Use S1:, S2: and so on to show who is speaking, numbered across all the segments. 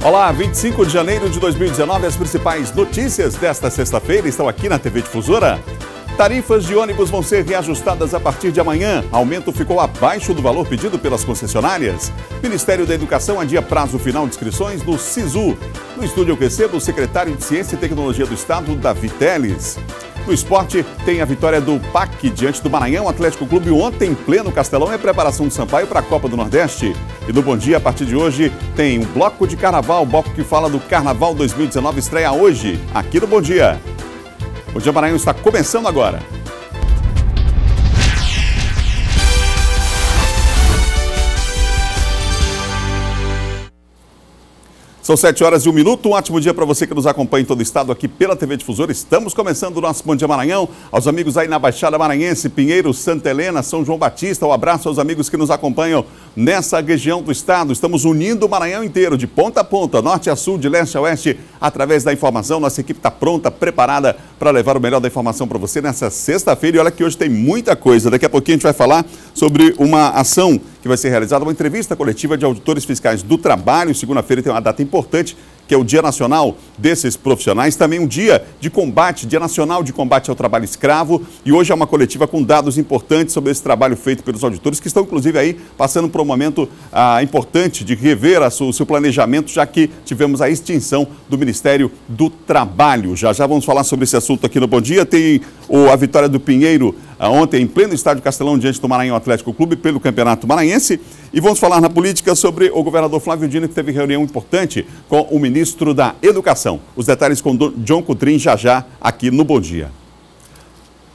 S1: Olá, 25 de janeiro de 2019, as principais notícias desta sexta-feira estão aqui na TV Difusora. Tarifas de ônibus vão ser reajustadas a partir de amanhã. Aumento ficou abaixo do valor pedido pelas concessionárias. Ministério da Educação adia prazo final de inscrições no SISU. No estúdio eu recebo o secretário de Ciência e Tecnologia do Estado, Davi Teles. No esporte, tem a vitória do PAC diante do Maranhão Atlético Clube ontem em pleno Castelão e a preparação do Sampaio para a Copa do Nordeste. E no Bom Dia, a partir de hoje, tem um bloco de carnaval, o bloco que fala do Carnaval 2019, estreia hoje, aqui no Bom Dia. O Dia Maranhão está começando agora. São 7 horas e 1 minuto, um ótimo dia para você que nos acompanha em todo o estado aqui pela TV Difusora. Estamos começando o nosso Bom Dia Maranhão. Aos amigos aí na Baixada Maranhense, Pinheiro, Santa Helena, São João Batista, um abraço aos amigos que nos acompanham nessa região do estado. Estamos unindo o Maranhão inteiro, de ponta a ponta, norte a sul, de leste a oeste, através da informação. Nossa equipe está pronta, preparada para levar o melhor da informação para você nessa sexta-feira. E olha que hoje tem muita coisa. Daqui a pouquinho a gente vai falar sobre uma ação que vai ser realizada, uma entrevista coletiva de auditores fiscais do trabalho. Segunda-feira tem uma data importante, que é o Dia Nacional desses profissionais, também um dia de combate, Dia Nacional de Combate ao Trabalho Escravo, e hoje é uma coletiva com dados importantes sobre esse trabalho feito pelos auditores, que estão inclusive aí passando por um momento importante de rever o seu planejamento, já que tivemos a extinção do Ministério do Trabalho. Já vamos falar sobre esse assunto aqui no Bom Dia. Tem a vitória do Pinheiro ontem em pleno estádio Castelão diante do Maranhão Atlético Clube pelo Campeonato Maranhense. E vamos falar na política sobre o governador Flávio Dino, que teve reunião importante com o ministro da Educação. Os detalhes com John Coutrin já aqui no Bom Dia.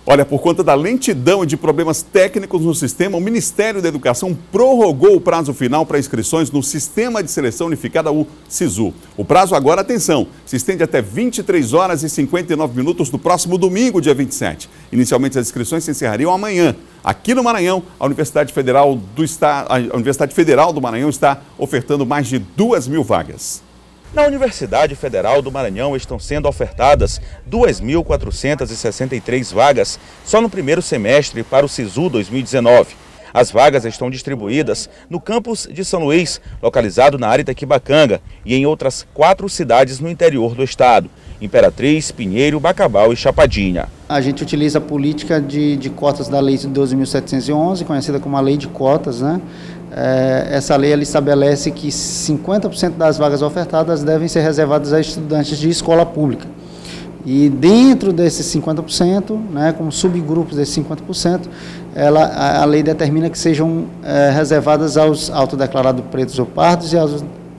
S1: Olha, por conta da lentidão e de problemas técnicos no sistema, o Ministério da Educação prorrogou o prazo final para inscrições no Sistema de Seleção Unificada, o SISU. O prazo agora, atenção, se estende até 23 horas e 59 minutos no próximo domingo, dia 27. Inicialmente, as inscrições se encerrariam amanhã. Aqui no Maranhão, a Universidade Federal do Maranhão está ofertando mais de 2.000 vagas.
S2: Na Universidade Federal do Maranhão estão sendo ofertadas 2.463 vagas só no primeiro semestre para o SISU 2019. As vagas estão distribuídas no campus de São Luís, localizado na área Itaquibacanga, e em outras 4 cidades no interior do estado: Imperatriz, Pinheiro, Bacabal e Chapadinha.
S3: A gente utiliza a política de cotas da Lei 12.711, conhecida como a Lei de Cotas, né? Essa lei ela estabelece que 50% das vagas ofertadas devem ser reservadas a estudantes de escola pública. E dentro desses 50%, né, como subgrupos desses 50%, a lei determina que sejam reservadas aos autodeclarados pretos ou pardos e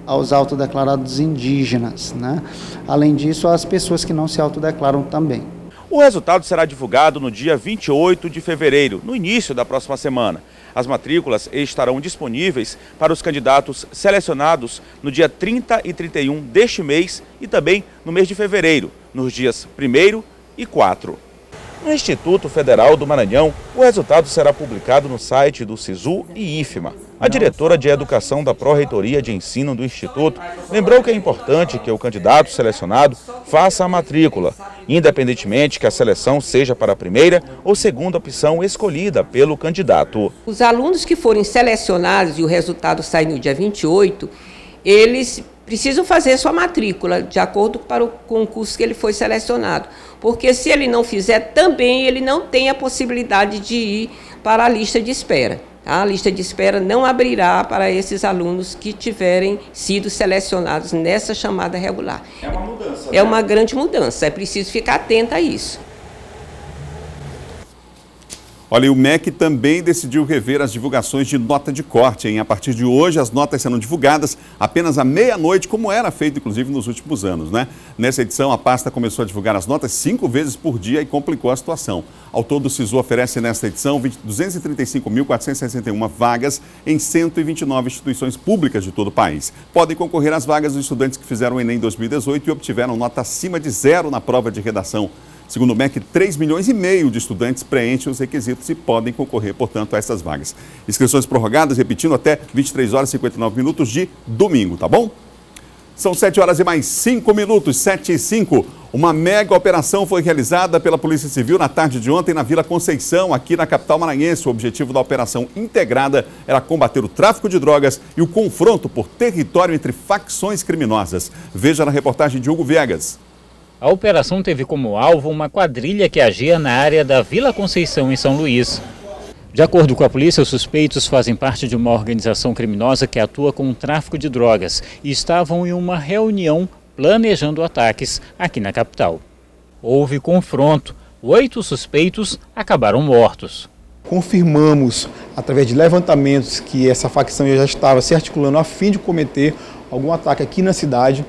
S3: aos autodeclarados indígenas, né? Além disso, às pessoas que não se autodeclaram também.
S2: O resultado será divulgado no dia 28 de fevereiro, no início da próxima semana. As matrículas estarão disponíveis para os candidatos selecionados no dia 30 e 31 deste mês e também no mês de fevereiro, nos dias 1º e 4. No Instituto Federal do Maranhão, o resultado será publicado no site do SISU e IFMA. A diretora de Educação da Pró-Reitoria de Ensino do Instituto lembrou que é importante que o candidato selecionado faça a matrícula, independentemente que a seleção seja para a primeira ou segunda opção escolhida pelo candidato.
S4: Os alunos que forem selecionados e o resultado sair no dia 28, eles precisam fazer sua matrícula de acordo com o curso que ele foi selecionado. Porque se ele não fizer, também ele não tem a possibilidade de ir para a lista de espera. A lista de espera não abrirá para esses alunos que tiverem sido selecionados nessa chamada regular.
S2: É uma mudança, né?
S4: É uma grande mudança, é preciso ficar atento a isso.
S1: Olha, e o MEC também decidiu rever as divulgações de nota de corte, hein? A partir de hoje, as notas serão divulgadas apenas à meia-noite, como era feito, inclusive, nos últimos anos, né? Nessa edição, a pasta começou a divulgar as notas 5 vezes por dia e complicou a situação. Ao todo, o SISU oferece nesta edição 235.461 vagas em 129 instituições públicas de todo o país. Podem concorrer às vagas dos estudantes que fizeram o Enem 2018 e obtiveram nota acima de 0 na prova de redação. Segundo o MEC, 3,5 milhões de estudantes preenchem os requisitos e podem concorrer, portanto, a essas vagas. Inscrições prorrogadas, repetindo, até 23 horas e 59 minutos de domingo, tá bom? São 7 horas e mais 5 minutos, 7 e 5. Uma mega operação foi realizada pela Polícia Civil na tarde de ontem na Vila Conceição, aqui na capital maranhense. O objetivo da operação integrada era combater o tráfico de drogas e o confronto por território entre facções criminosas. Veja na reportagem de Hugo Viegas.
S5: A operação teve como alvo uma quadrilha que agia na área da Vila Conceição, em São Luís. De acordo com a polícia, os suspeitos fazem parte de uma organização criminosa que atua com o tráfico de drogas e estavam em uma reunião planejando ataques aqui na capital. Houve confronto. 8 suspeitos acabaram mortos.
S6: Confirmamos, através de levantamentos, que essa facção já estava se articulando a fim de cometer algum ataque aqui na cidade.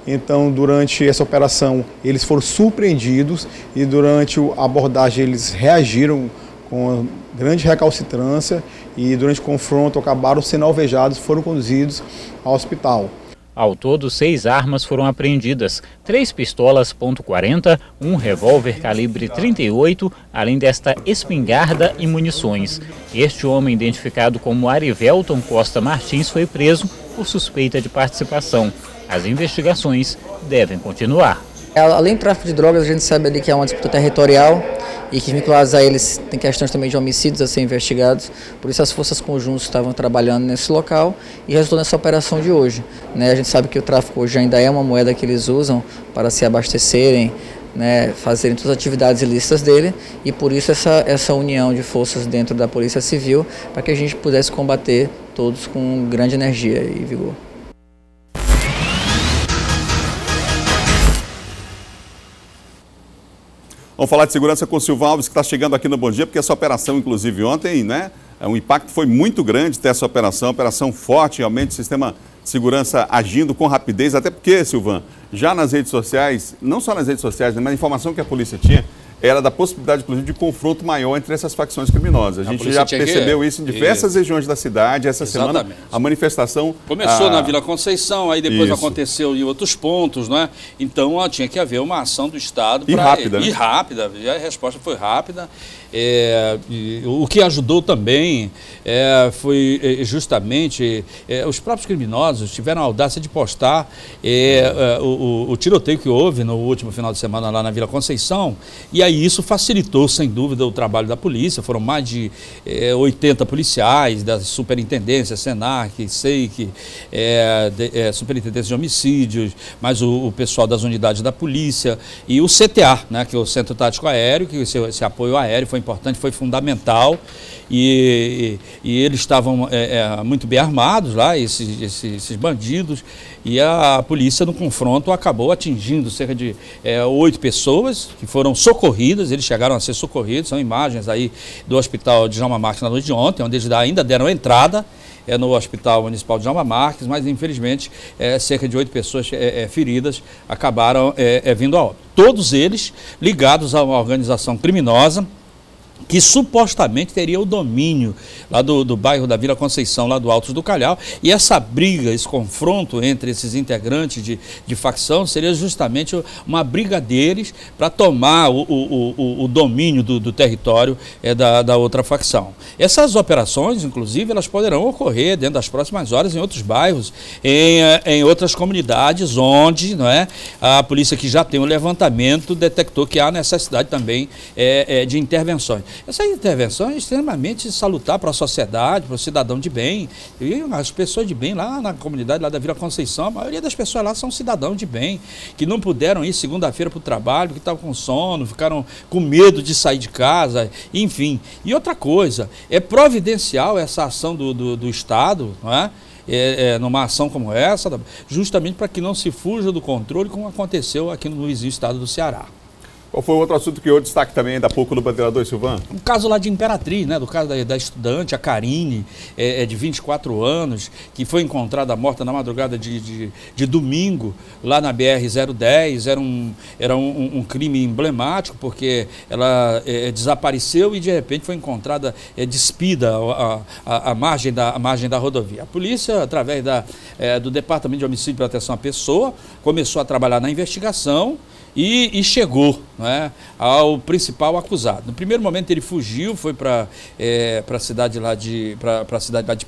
S6: Então, durante essa operação, eles foram surpreendidos e durante a abordagem eles reagiram com grande recalcitrância e durante o confronto acabaram sendo alvejados e foram conduzidos ao hospital.
S5: Ao todo, 6 armas foram apreendidas, 3 pistolas .40, um revólver calibre 38, além desta espingarda e munições. Este homem, identificado como Arivelton Costa Martins, foi preso por suspeita de participação. As investigações devem continuar.
S7: Além do tráfico de drogas, a gente sabe ali que é uma disputa territorial e que vinculados a eles tem questões também de homicídios a serem investigados. Por isso as forças conjuntas estavam trabalhando nesse local e resultou nessa operação de hoje. A gente sabe que o tráfico hoje ainda é uma moeda que eles usam para se abastecerem, fazerem todas as atividades ilícitas dele, e por isso essa união de forças dentro da Polícia Civil para que a gente pudesse combater todos com grande energia e vigor.
S1: Vamos falar de segurança com o Silvão Alves, que está chegando aqui no Bom Dia, porque essa operação, inclusive ontem, o impacto foi muito grande ter essa operação forte, realmente, o sistema de segurança agindo com rapidez, até porque, Silvão, já nas redes sociais, não só nas redes sociais, mas a informação que a polícia tinha era da possibilidade, inclusive, de confronto maior entre essas facções criminosas. A gente já percebeu isso em diversas regiões da cidade. Essa semana, a manifestação...
S8: Começou na Vila Conceição, aí depois aconteceu em outros pontos, Então, tinha que haver uma ação do Estado.
S1: E rápida.
S8: E rápida, e a resposta foi rápida. O que ajudou também foi justamente os próprios criminosos tiveram a audácia de postar o tiroteio que houve no último final de semana lá na Vila Conceição, e aí isso facilitou sem dúvida o trabalho da polícia. Foram mais de 80 policiais da Superintendência, SENAC, SEIC, Superintendência de Homicídios, mais o pessoal das unidades da polícia e o CTA, que é o Centro Tático Aéreo, que esse apoio aéreo foi importante, foi fundamental, e eles estavam muito bem armados lá, esses bandidos, e a polícia no confronto acabou atingindo cerca de 8 pessoas que foram socorridas. Eles chegaram a ser socorridos, são imagens aí do Hospital Djalma Marques na noite de ontem, onde eles ainda deram entrada no Hospital Municipal Djalma Marques, mas infelizmente cerca de 8 pessoas feridas acabaram vindo a óbito. Todos eles ligados a uma organização criminosa que supostamente teria o domínio lá do bairro da Vila Conceição, lá do Altos do Calhau, e essa briga, esse confronto entre esses integrantes de facção seria justamente uma briga deles para tomar o domínio do território da outra facção. Essas operações, inclusive, elas poderão ocorrer dentro das próximas horas em outros bairros, em outras comunidades, onde a polícia, que já tem o levantamento, detectou que há necessidade também de intervenções. Essa intervenção é extremamente salutar para a sociedade, para o cidadão de bem. E as pessoas de bem lá na comunidade lá da Vila Conceição, a maioria das pessoas lá são cidadãos de bem, que não puderam ir segunda-feira para o trabalho, que estavam com sono, ficaram com medo de sair de casa, enfim. E outra coisa, é providencial essa ação do Estado, numa ação como essa, justamente para que não se fuja do controle, como aconteceu aqui no vizinho estado do Ceará.
S1: Qual foi o outro assunto que eu destaque também ainda há pouco no Bandeira 2, Silvão?
S8: Um caso lá de Imperatriz, do caso da estudante, a Karine, de 24 anos, que foi encontrada morta na madrugada de domingo, lá na BR-010. Era um crime emblemático, porque ela desapareceu e de repente foi encontrada despida à margem da rodovia. A polícia, através do Departamento de Homicídio e Proteção à Pessoa, começou a trabalhar na investigação e chegou, né, ao principal acusado. No primeiro momento ele fugiu, foi para a cidade lá de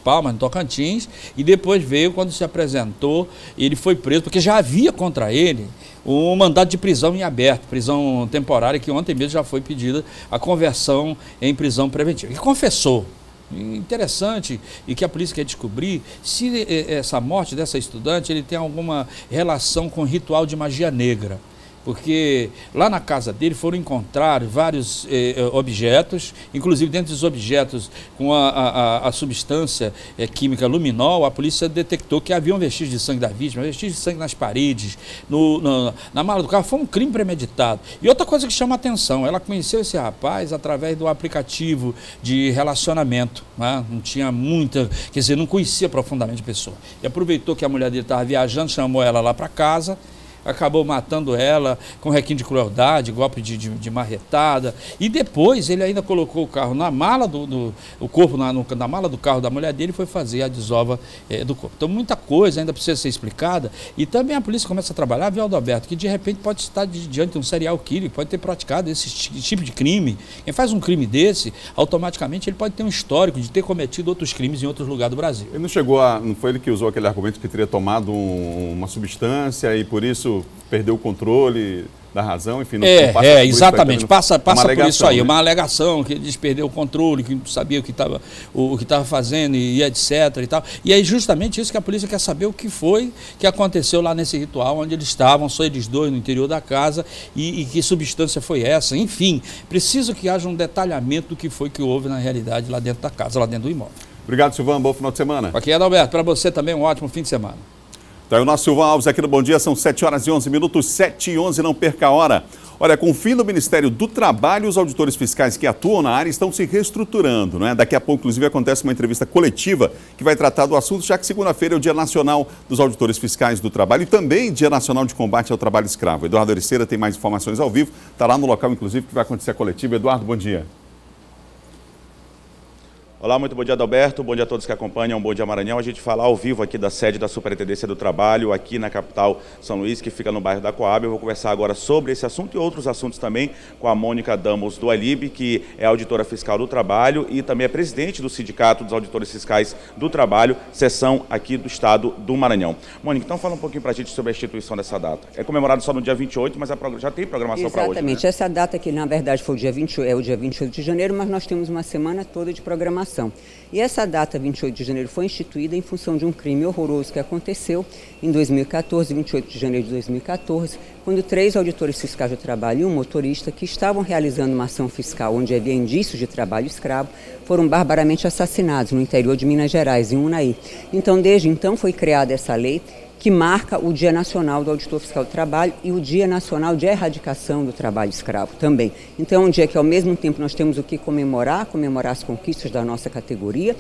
S8: Palmas, no Tocantins, e depois veio, quando se apresentou, ele foi preso, porque já havia contra ele um mandado de prisão em aberto, prisão temporária, que ontem mesmo já foi pedida a conversão em prisão preventiva. E confessou. Interessante, e que a polícia quer descobrir se essa morte dessa estudante ele tem alguma relação com ritual de magia negra. Porque lá na casa dele foram encontrados vários objetos, inclusive dentro dos objetos com a substância química luminol, a polícia detectou que havia um vestígio de sangue da vítima, vestígio de sangue nas paredes, na mala do carro. Foi um crime premeditado. E outra coisa que chama a atenção, ela conheceu esse rapaz através do aplicativo de relacionamento, né? Não tinha muita, quer dizer, não conhecia profundamente a pessoa. E aproveitou que a mulher dele estava viajando, chamou ela lá para casa, acabou matando ela com requinte de crueldade, golpe de marretada, e depois ele ainda colocou o carro na mala o corpo na mala do carro da mulher dele e foi fazer a desova do corpo. Então muita coisa ainda precisa ser explicada, e também a polícia começa a trabalhar, viu, Adalberto, que de repente pode estar diante de um serial killer, pode ter praticado esse tipo de crime. Quem faz um crime desse, automaticamente ele pode ter um histórico de ter cometido outros crimes em outros lugares do Brasil.
S1: Ele não foi ele que usou aquele argumento que teria tomado uma substância e por isso perdeu o controle da razão, enfim, não passa
S8: exatamente,
S1: isso,
S8: passa por isso aí,
S1: né?
S8: Uma alegação que ele perdeu o controle, que não sabia o que estava fazendo e etc e tal. E é justamente isso que a polícia quer saber, o que foi que aconteceu lá nesse ritual, onde eles estavam, só eles dois no interior da casa, e que substância foi essa. Enfim, preciso que haja um detalhamento do que foi que houve na realidade lá dentro da casa, lá dentro do imóvel.
S1: Obrigado, Silvão, bom final de semana.
S8: Aqui, Adalberto, para você também um ótimo fim de semana.
S1: Então, o nosso Silvão Alves aqui no Bom Dia, são 7h11, 7h11, não perca a hora. Olha, com o fim do Ministério do Trabalho, os auditores fiscais que atuam na área estão se reestruturando, não é? Daqui a pouco, inclusive, acontece uma entrevista coletiva que vai tratar do assunto, já que segunda-feira é o Dia Nacional dos Auditores Fiscais do Trabalho e também Dia Nacional de Combate ao Trabalho Escravo. Eduardo Ericeira tem mais informações ao vivo, está lá no local, inclusive, que vai acontecer a coletiva. Eduardo, bom dia.
S2: Olá, muito bom dia, Adalberto. Bom dia a todos que acompanham. Bom dia, Maranhão. A gente fala ao vivo aqui da sede da Superintendência do Trabalho, aqui na capital São Luís, que fica no bairro da Coab. Eu vou conversar agora sobre esse assunto e outros assuntos também com a Mônica Damos do Alib, que é auditora fiscal do trabalho e também é presidente do Sindicato dos Auditores Fiscais do Trabalho, seção aqui do estado do Maranhão. Mônica, então fala um pouquinho para a gente sobre a instituição dessa data. É comemorado só no dia 28, mas já tem programação para hoje, né?
S9: Exatamente. Essa data que, na verdade, foi o dia 28 de janeiro, mas nós temos uma semana toda de programação. E essa data, 28 de janeiro, foi instituída em função de um crime horroroso que aconteceu em 2014, 28 de janeiro de 2014, quando 3 auditores fiscais do trabalho e um motorista que estavam realizando uma ação fiscal onde havia indícios de trabalho escravo, foram barbaramente assassinados no interior de Minas Gerais, em Unai. Então, desde então, foi criada essa lei que marca o Dia Nacional do Auditor Fiscal do Trabalho e o Dia Nacional de Erradicação do Trabalho Escravo também. Então, é um dia que, ao mesmo tempo, nós temos o que comemorar as conquistas da nossa categoria,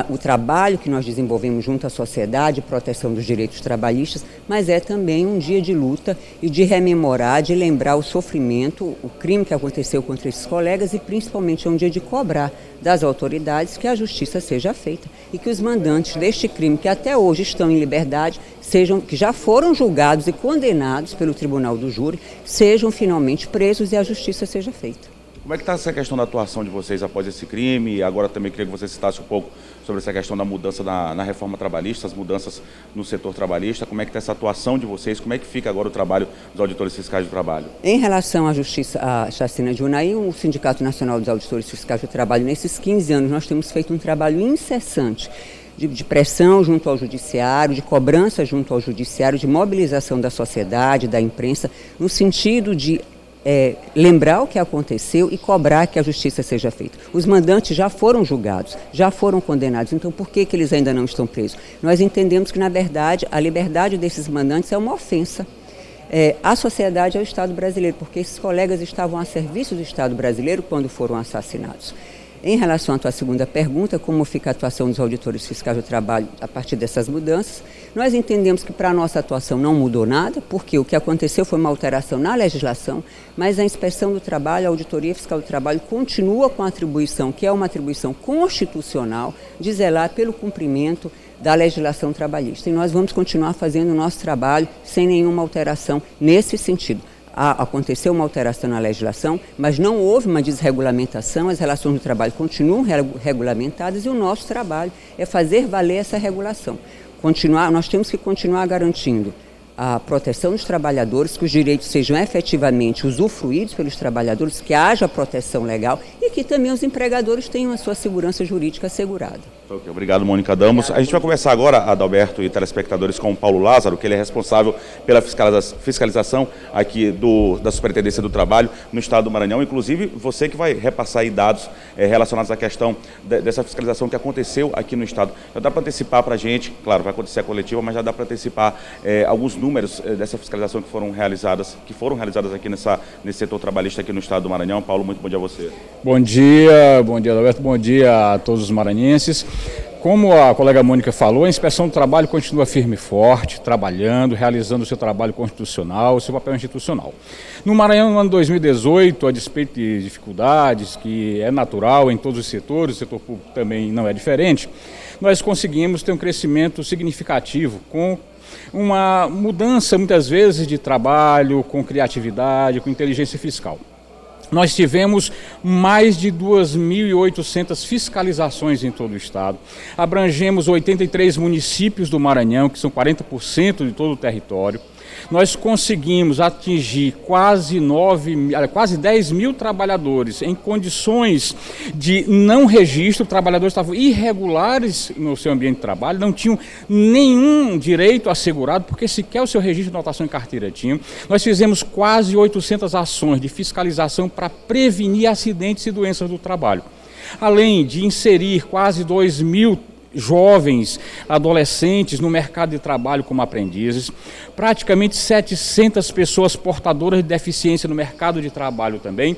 S9: o trabalho que nós desenvolvemos junto à sociedade, proteção dos direitos trabalhistas, mas é também um dia de luta e de rememorar, de lembrar o sofrimento, o crime que aconteceu contra esses colegas e, principalmente, é um dia de cobrar das autoridades que a justiça seja feita e que os mandantes deste crime, que até hoje estão em liberdade, que já foram julgados e condenados pelo Tribunal do Júri, sejam finalmente presos e a justiça seja feita.
S2: Como é que está essa questão da atuação de vocês após esse crime? E agora também queria que você citasse um pouco sobre essa questão da mudança na reforma trabalhista, as mudanças no setor trabalhista. Como é que está essa atuação de vocês? Como é que fica agora o trabalho dos auditores fiscais do trabalho?
S9: Em relação à chacina de Unai, o Sindicato Nacional dos Auditores Fiscais do Trabalho, nesses 15 anos, nós temos feito um trabalho incessante de pressão junto ao judiciário, de cobrança junto ao judiciário, de mobilização da sociedade, da imprensa, no sentido de lembrar o que aconteceu e cobrar que a justiça seja feita. Os mandantes já foram julgados, já foram condenados, então por que eles ainda não estão presos? Nós entendemos que, na verdade, a liberdade desses mandantes é uma ofensa à sociedade e ao Estado brasileiro, porque esses colegas estavam a serviço do Estado brasileiro quando foram assassinados. Em relação à tua segunda pergunta, como fica a atuação dos auditores fiscais do trabalho a partir dessas mudanças, nós entendemos que para a nossa atuação não mudou nada, porque o que aconteceu foi uma alteração na legislação, mas a Inspeção do Trabalho, a Auditoria Fiscal do Trabalho continua com a atribuição, que é uma atribuição constitucional, de zelar pelo cumprimento da legislação trabalhista. E nós vamos continuar fazendo o nosso trabalho sem nenhuma alteração nesse sentido. aconteceu uma alteração na legislação, mas não houve uma desregulamentação, as relações do trabalho continuam regulamentadas e o nosso trabalho é fazer valer essa regulação. Nós temos que continuar garantindo a proteção dos trabalhadores, que os direitos sejam efetivamente usufruídos pelos trabalhadores, que haja proteção legal e que também os empregadores tenham a sua segurança jurídica assegurada.
S2: Okay, obrigado, Mônica Damos. A gente vai conversar agora, Adalberto e telespectadores, com o Paulo Lázaro, que ele é responsável pela fiscalização aqui da Superintendência do Trabalho no Estado do Maranhão. Inclusive, você que vai repassar aí dados relacionados à questão dessa fiscalização que aconteceu aqui no Estado. Já dá para antecipar para a gente, claro, vai acontecer a coletiva, mas já dá para antecipar alguns números dessa fiscalização que foram realizadas aqui nesse setor trabalhista aqui no Estado do Maranhão. Paulo, muito bom dia a você.
S10: Bom dia, Adalberto, bom dia a todos os maranhenses. Como a colega Mônica falou, a Inspeção do Trabalho continua firme e forte, trabalhando, realizando o seu trabalho constitucional, o seu papel institucional. No Maranhão, no ano 2018, a despeito de dificuldades, que é natural em todos os setores, o setor público também não é diferente, nós conseguimos ter um crescimento significativo, com uma mudança, muitas vezes, de trabalho, com criatividade, com inteligência fiscal. Nós tivemos mais de 2.800 fiscalizações em todo o estado. Abrangemos 83 municípios do Maranhão, que são 40% de todo o território. Nós conseguimos atingir quase 10 mil trabalhadores em condições de não registro. Trabalhadores estavam irregulares no seu ambiente de trabalho, não tinham nenhum direito assegurado, porque sequer o seu registro de anotação em carteira tinham. Nós fizemos quase 800 ações de fiscalização para prevenir acidentes e doenças do trabalho. Além de inserir quase 2.000 jovens, adolescentes no mercado de trabalho como aprendizes, praticamente 700 pessoas portadoras de deficiência no mercado de trabalho também,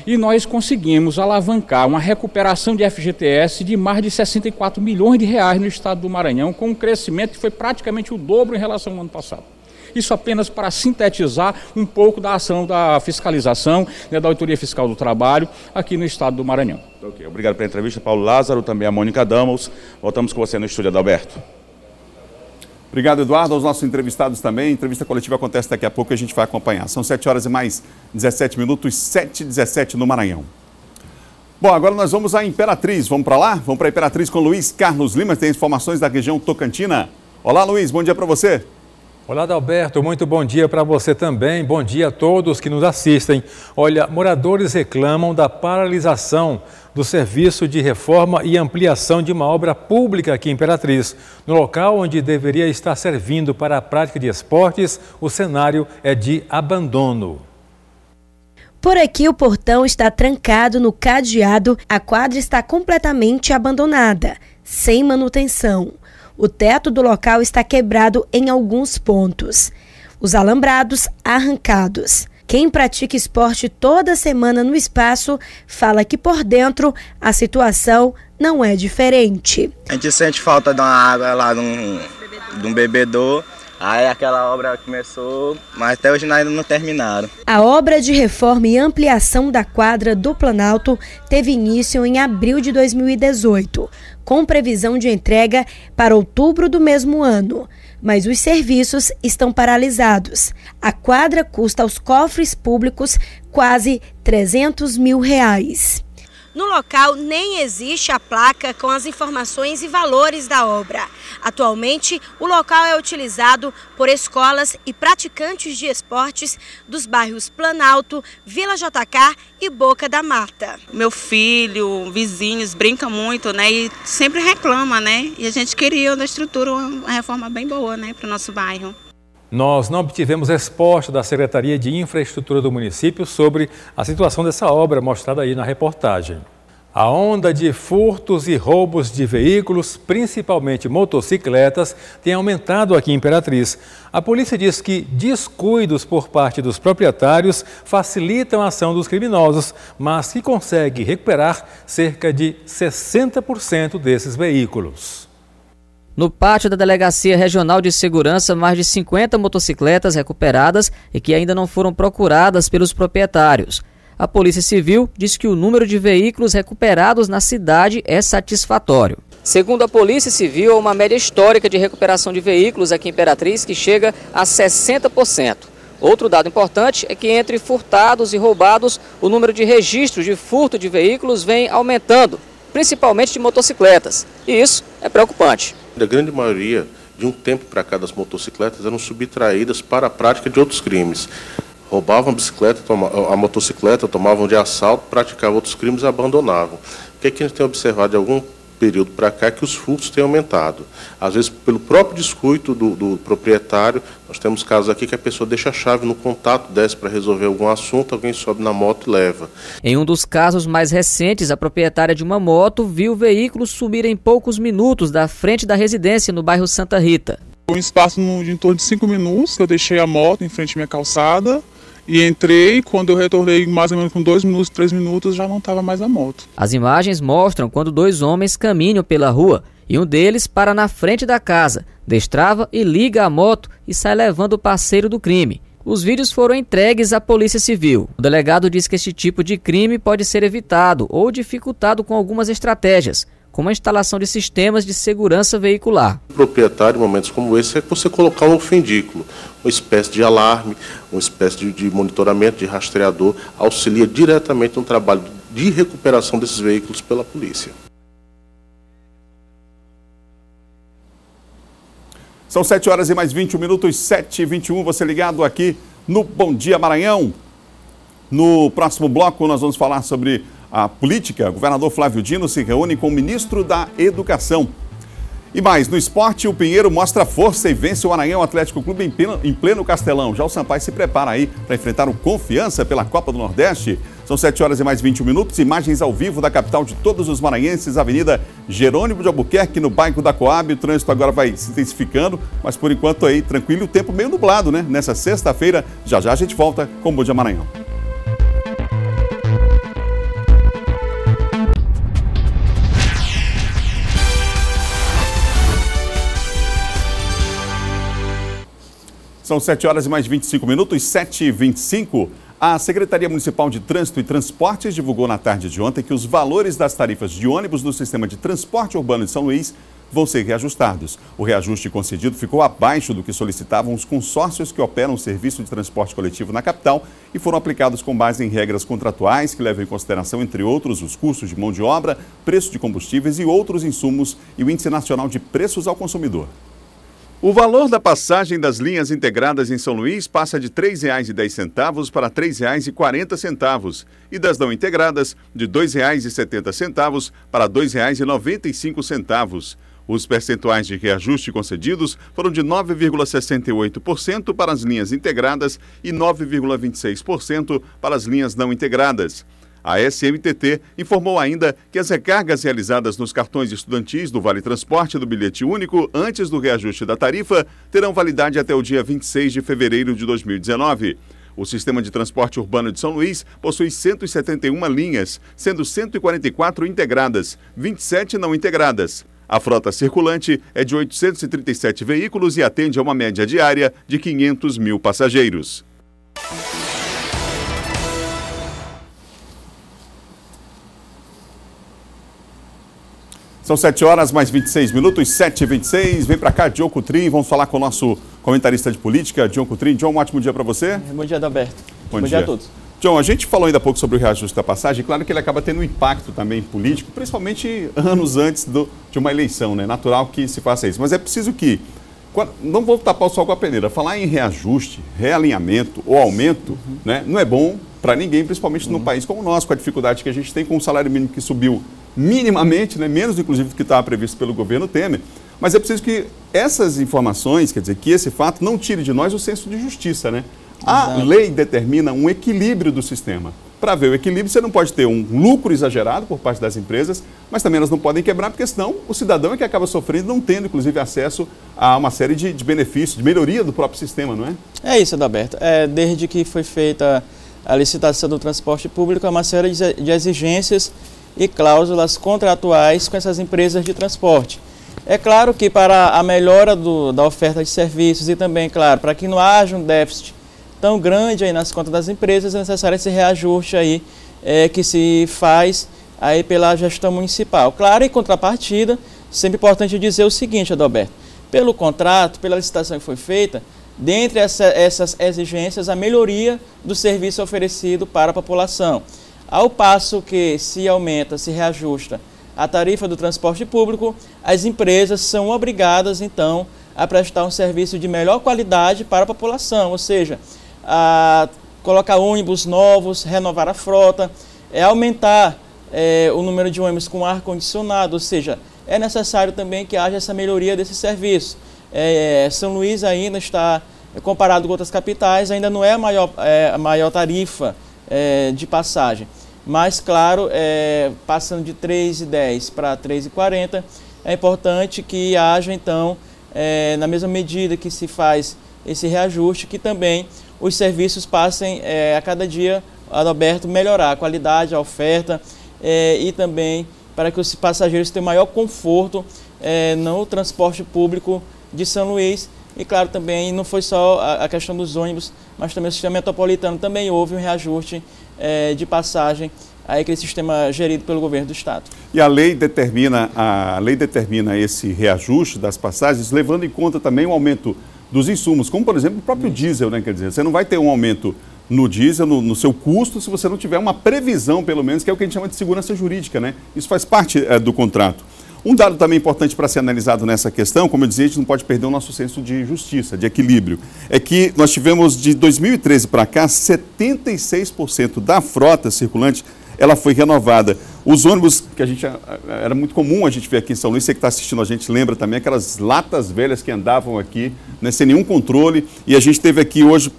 S10: e nós conseguimos alavancar uma recuperação de FGTS de mais de 64 milhões de reais no estado do Maranhão, com um crescimento que foi praticamente o dobro em relação ao ano passado. Isso apenas para sintetizar um pouco da ação da fiscalização, da Auditoria Fiscal do Trabalho aqui no estado do Maranhão.
S2: Ok, obrigado pela entrevista, Paulo Lázaro, também a Mônica Damos. Voltamos com você no estúdio, Adalberto.
S1: Obrigado, Eduardo, aos nossos entrevistados também. A entrevista coletiva acontece daqui a pouco e a gente vai acompanhar. São 7 horas e mais 17 minutos, 7h17 no Maranhão. Bom, agora nós vamos à Imperatriz. Vamos para lá? Vamos para a Imperatriz com Luiz Carlos Lima, que tem informações da região Tocantina. Olá, Luiz, bom dia para você.
S11: Olá, Adalberto, muito bom dia para você também, bom dia a todos que nos assistem. Olha, moradores reclamam da paralisação do serviço de reforma e ampliação de uma obra pública aqui em Imperatriz. No local onde deveria estar servindo para a prática de esportes, o cenário é de abandono.
S12: Por aqui o portão está trancado no cadeado, a quadra está completamente abandonada, sem manutenção. O teto do local está quebrado em alguns pontos. Os alambrados arrancados. Quem pratica esporte toda semana no espaço fala que por dentro a situação não é diferente.
S13: A gente sente falta de uma água lá, de um bebedouro. Aí aquela obra começou, mas até hoje ainda não terminaram.
S12: A obra de reforma e ampliação da quadra do Planalto teve início em abril de 2018, com previsão de entrega para outubro do mesmo ano. Mas os serviços estão paralisados. A quadra custa aos cofres públicos quase R$300 mil. No local nem existe a placa com as informações e valores da obra. Atualmente, o local é utilizado por escolas e praticantes de esportes dos bairros Planalto, Vila JK e Boca da Mata.
S14: Meu filho, vizinhos brincam muito, né? E sempre reclama, né? E a gente queria na estrutura uma reforma bem boa, né, para o nosso bairro.
S11: Nós não obtivemos resposta da Secretaria de Infraestrutura do município sobre a situação dessa obra mostrada aí na reportagem. A onda de furtos e roubos de veículos, principalmente motocicletas, tem aumentado aqui em Imperatriz. A polícia diz que descuidos por parte dos proprietários facilitam a ação dos criminosos, mas que consegue recuperar cerca de 60% desses veículos.
S7: No pátio da Delegacia Regional de Segurança, mais de 50 motocicletas recuperadas e que ainda não foram procuradas pelos proprietários. A Polícia Civil diz que o número de veículos recuperados na cidade é satisfatório. Segundo a Polícia Civil, há uma média histórica de recuperação de veículos aqui em Imperatriz que chega a 60%.
S15: Outro dado importante é que entre furtados e roubados, o número de registros de furto de veículos vem aumentando, principalmente de motocicletas, e isso é preocupante.
S16: A grande maioria, de um tempo para cá, das motocicletas eram subtraídas para a prática de outros crimes. Roubavam a motocicleta, tomavam de assalto, praticavam outros crimes e abandonavam. O que é que a gente tem observado de algum período para cá que os furtos têm aumentado. Às vezes, pelo próprio descuido do proprietário, nós temos casos aqui que a pessoa deixa a chave no contato, desce para resolver algum assunto, alguém sobe na moto e leva.
S15: Em um dos casos mais recentes, a proprietária de uma moto viu o veículo sumir em poucos minutos da frente da residência no bairro Santa Rita.
S17: Um espaço de em torno de 5 minutos, eu deixei a moto em frente à minha calçada, e entrei, quando eu retornei mais ou menos com 2 minutos, 3 minutos, já não estava mais a moto.
S15: As imagens mostram quando 2 homens caminham pela rua e um deles para na frente da casa, destrava e liga a moto e sai levando o parceiro do crime. Os vídeos foram entregues à Polícia Civil. O delegado diz que este tipo de crime pode ser evitado ou dificultado com algumas estratégias, como a instalação de sistemas de segurança veicular.
S16: O proprietário, em momentos como esse, é você colocar um ofendículo, uma espécie de alarme, uma espécie de monitoramento, de rastreador, auxilia diretamente no trabalho de recuperação desses veículos pela polícia.
S1: São 7 horas e mais 21 minutos, 7h21, você ligado aqui no Bom Dia Maranhão. No próximo bloco nós vamos falar sobre a política. O governador Flávio Dino se reúne com o ministro da Educação. E mais, no esporte, o Pinheiro mostra força e vence o Maranhão Atlético Clube em pleno Castelão. Já o Sampaio se prepara aí para enfrentar o Confiança pela Copa do Nordeste. São 7 horas e mais 21 minutos, imagens ao vivo da capital de todos os maranhenses, Avenida Jerônimo de Albuquerque, no bairro da Coab. O trânsito agora vai se intensificando, mas por enquanto aí tranquilo, o tempo meio nublado, né? Nessa sexta-feira, já a gente volta com o Bom Dia Maranhão. São 7 horas e mais 25 minutos, 7h25. A Secretaria Municipal de Trânsito e Transportes divulgou na tarde de ontem que os valores das tarifas de ônibus do Sistema de Transporte Urbano de São Luís vão ser reajustados. O reajuste concedido ficou abaixo do que solicitavam os consórcios que operam o serviço de transporte coletivo na capital e foram aplicados com base em regras contratuais que levam em consideração, entre outros, os custos de mão de obra, preço de combustíveis e outros insumos e o Índice Nacional de Preços ao Consumidor. O valor da passagem das linhas integradas em São Luís passa de R$ 3,10 para R$ 3,40 e das não integradas de R$ 2,70 para R$ 2,95. Os percentuais de reajuste concedidos foram de 9,68% para as linhas integradas e 9,26% para as linhas não integradas. A SMTT informou ainda que as recargas realizadas nos cartões estudantis do Vale Transporte e do bilhete único antes do reajuste da tarifa terão validade até o dia 26 de fevereiro de 2019. O Sistema de Transporte Urbano de São Luís possui 171 linhas, sendo 144 integradas, 27 não integradas. A frota circulante é de 837 veículos e atende a uma média diária de 500 mil passageiros. São 7 horas mais 26 minutos, 7h26. Vem para cá, John Coutrin. Vamos falar com o nosso comentarista de política, John Coutrin. John, um ótimo dia para você.
S18: Bom dia, Adalberto.
S1: Bom dia a todos. John, a gente falou ainda há pouco sobre o reajuste da passagem. Claro que ele acaba tendo um impacto também político, principalmente anos antes de uma eleição, né? Natural que se faça isso. Mas é preciso que, não vou tapar o sol com a peneira, falar em reajuste, realinhamento ou aumento, né? Não é bom para ninguém, principalmente num país como o nosso, com a dificuldade que a gente tem com o salário mínimo que subiu minimamente, né, menos inclusive do que estava previsto pelo governo Temer, mas é preciso que essas informações, quer dizer, que esse fato não tire de nós o senso de justiça, né? A lei determina um equilíbrio do sistema. Para ver o equilíbrio, você não pode ter um lucro exagerado por parte das empresas, mas também elas não podem quebrar, porque senão o cidadão é que acaba sofrendo, não tendo, inclusive, acesso a uma série de benefícios, de melhoria do próprio sistema, não é?
S18: É isso, Adalberto. Desde que foi feita a licitação do transporte público, há uma série de exigências e cláusulas contratuais com essas empresas de transporte. É claro que para a melhora da oferta de serviços e também, claro, para que não haja um déficit tão grande aí nas contas das empresas, é necessário esse reajuste aí que se faz aí pela gestão municipal. Claro, em contrapartida, sempre importante dizer o seguinte, Adalberto, pelo contrato, pela licitação que foi feita, dentre essas exigências, a melhoria do serviço oferecido para a população. Ao passo que se aumenta, se reajusta a tarifa do transporte público, as empresas são obrigadas, então, a prestar um serviço de melhor qualidade para a população, ou seja, a colocar ônibus novos, renovar a frota, aumentar o número de ônibus com ar-condicionado, ou seja, é necessário também que haja essa melhoria desse serviço. São Luís ainda está, comparado com outras capitais, ainda não é a maior tarifa de passagem. Mas, claro, passando de R$ 3,10 para R$ 3,40, é importante que haja, então, na mesma medida que se faz esse reajuste, que também os serviços passem a cada dia, Adalberto, melhorar a qualidade, a oferta e também para que os passageiros tenham maior conforto no transporte público de São Luís. E, claro, também não foi só a questão dos ônibus, mas também o sistema metropolitano também houve um reajuste de passagem, aí aquele sistema gerido pelo governo do estado.
S1: E a lei determina esse reajuste das passagens, levando em conta também o aumento dos insumos, como, por exemplo, o próprio diesel, né? Quer dizer, você não vai ter um aumento no diesel, no seu custo, se você não tiver uma previsão, pelo menos, que é o que a gente chama de segurança jurídica, né? Isso faz parte do contrato. Um dado também importante para ser analisado nessa questão, como eu dizia, a gente não pode perder o nosso senso de justiça, de equilíbrio, é que nós tivemos de 2013 para cá, 76% da frota circulante, ela foi renovada. Os ônibus, que era muito comum a gente ver aqui em São Luís, você que está assistindo a gente lembra também, aquelas latas velhas que andavam aqui, né, sem nenhum controle, e a gente teve aqui hoje,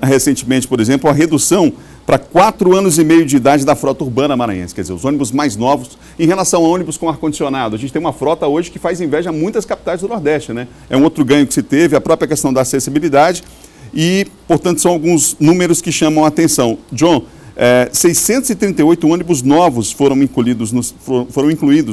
S1: recentemente, por exemplo, a redução para 4 anos e meio de idade da frota urbana maranhense, quer dizer, os ônibus mais novos em relação a ônibus com ar-condicionado. A gente tem uma frota hoje que faz inveja a muitas capitais do Nordeste, né? É um outro ganho que se teve, a própria questão da acessibilidade e, portanto, são alguns números que chamam a atenção. John, 638 ônibus novos foram incluídos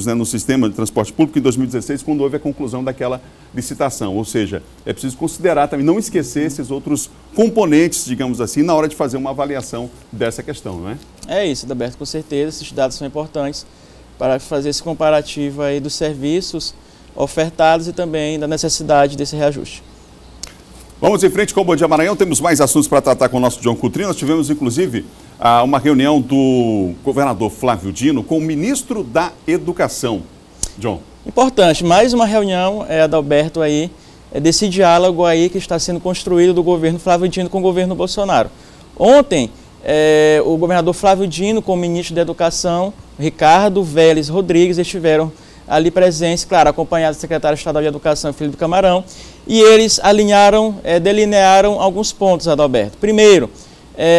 S1: no sistema de transporte público em 2016, quando houve a conclusão daquela licitação. Ou seja, é preciso considerar também, não esquecer esses outros componentes, digamos assim, na hora de fazer uma avaliação dessa questão, não é? É isso, Adalberto, com certeza, esses dados são importantes para fazer esse comparativo aí dos serviços ofertados e também da necessidade desse reajuste. Vamos em frente com o Bom Dia Maranhão, temos mais assuntos para tratar com o nosso John Coutrinho. Nós tivemos, inclusive, uma reunião do governador Flávio Dino com o ministro da Educação. John. Importante, mais uma reunião, Adalberto, aí, desse diálogo aí que está sendo construído do governo Flávio Dino com o governo Bolsonaro. Ontem, o governador Flávio Dino com o ministro da Educação, Ricardo Vélez Rodrigues, estiveram ali presentes, claro, acompanhados do secretário estadual de Educação, Felipe Camarão, e eles delinearam alguns pontos, Adalberto. Primeiro,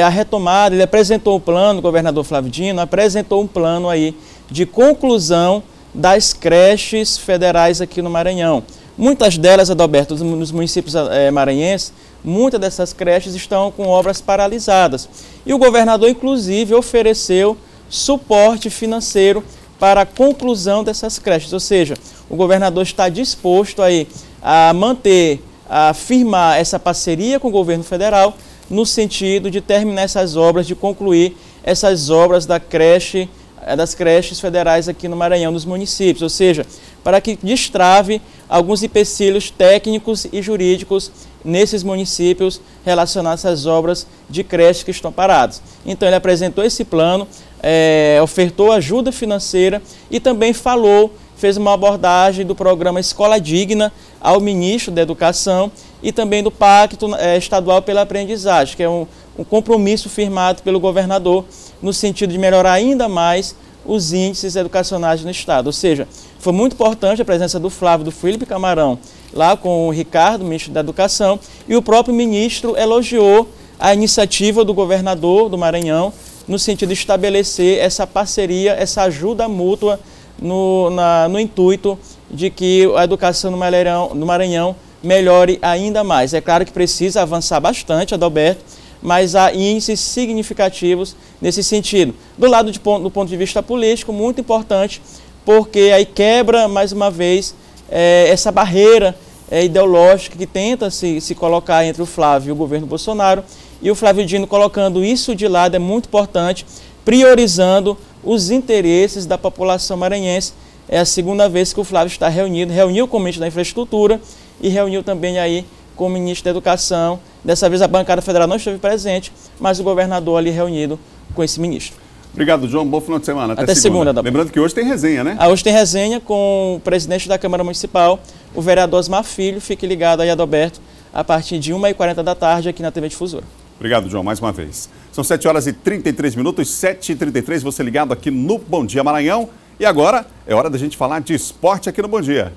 S1: a retomada, ele apresentou um plano, o governador Flávio Dino apresentou um plano aí de conclusão das creches federais aqui no Maranhão. Muitas delas, Adalberto, nos municípios maranhenses, muitas dessas creches estão com obras paralisadas. E o governador, inclusive, ofereceu suporte financeiro para a conclusão dessas creches, ou seja, o governador está disposto aí a manter, a firmar essa parceria com o governo federal no sentido de terminar essas obras, de concluir essas obras das creches federais aqui no Maranhão, nos municípios, ou seja, para que destrave alguns empecilhos técnicos e jurídicos nesses municípios relacionados às obras de creches que estão paradas. Então ele apresentou esse plano, ofertou ajuda financeira e também fez uma abordagem do programa Escola Digna ao ministro da Educação e também do Pacto Estadual pela Aprendizagem, que é um compromisso firmado pelo governador no sentido de melhorar ainda mais os índices educacionais no estado. Ou seja, foi muito importante a presença do Flávio, do Felipe Camarão, lá com o Ricardo, ministro da Educação, e o próprio ministro elogiou a iniciativa do governador do Maranhão no sentido de estabelecer essa parceria, essa ajuda mútua no intuito de que a educação no Maranhão melhore ainda mais. É claro que precisa avançar bastante, Adalberto, mas há índices significativos nesse sentido. Do ponto de vista político, muito importante, porque aí quebra, mais uma vez, essa barreira ideológica que tenta se colocar entre o Flávio e o governo Bolsonaro, e o Flávio Dino colocando isso de lado é muito importante, priorizando os interesses da população maranhense. É a segunda vez que o Flávio está reuniu com o ministro da Infraestrutura e reuniu também aí
S18: com o ministro da Educação. Dessa vez a bancada federal não esteve presente, mas o governador ali reunido com esse ministro.
S1: Obrigado, João. Bom final de semana.
S18: Até segunda.
S1: Lembrando que hoje tem resenha, né?
S18: Hoje tem resenha com o presidente da Câmara Municipal, o vereador Osmar Filho. Fique ligado aí, Adalberto, a partir de 1h40 da tarde aqui na TV Difusora.
S1: Obrigado, João, mais uma vez. São 7h33, 7h33, você ligado aqui no Bom Dia Maranhão. E agora é hora da gente falar de esporte aqui no Bom Dia.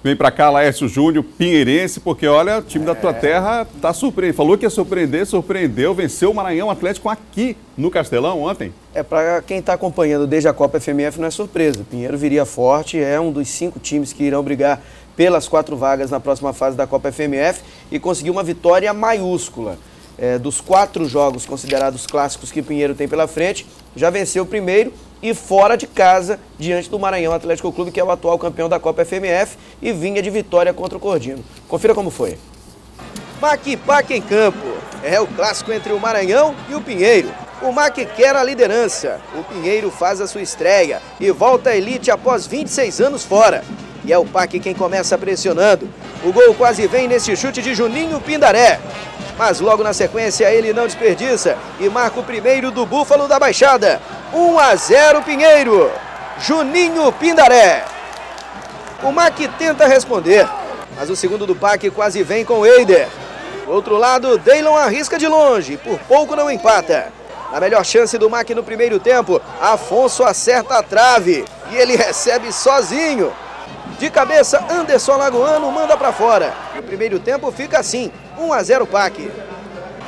S1: Vem pra cá, Laércio Júnior, pinheirense, porque olha, o time da tua terra tá surpreendendo. Falou que ia surpreender, surpreendeu, venceu o Maranhão Atlético aqui no Castelão ontem.
S19: Para quem está acompanhando desde a Copa FMF não é surpresa. Pinheiro viria forte, é um dos 5 times que irão brigar pelas 4 vagas na próxima fase da Copa FMF e conseguiu uma vitória maiúscula. Dos 4 jogos considerados clássicos que o Pinheiro tem pela frente, já venceu o primeiro e fora de casa, diante do Maranhão Atlético Clube, que é o atual campeão da Copa FMF e vinha de vitória contra o Cordino. Confira como foi. Mac em campo. É o clássico entre o Maranhão e o Pinheiro. O Mac quer a liderança. O Pinheiro faz a sua estreia e volta à elite após 26 anos fora. E é o PAC quem começa pressionando. O gol quase vem nesse chute de Juninho Pindaré. Mas logo na sequência ele não desperdiça e marca o primeiro do Búfalo da Baixada. 1-0 Pinheiro. Juninho Pindaré. O Mac tenta responder, mas o segundo do PAC quase vem com o Eider. Do outro lado, Deilon arrisca de longe, por pouco não empata. Na melhor chance do Mac no primeiro tempo, Afonso acerta a trave e ele recebe sozinho. De cabeça, Anderson Lagoano manda para fora. O primeiro tempo fica assim, 1-0 PAC.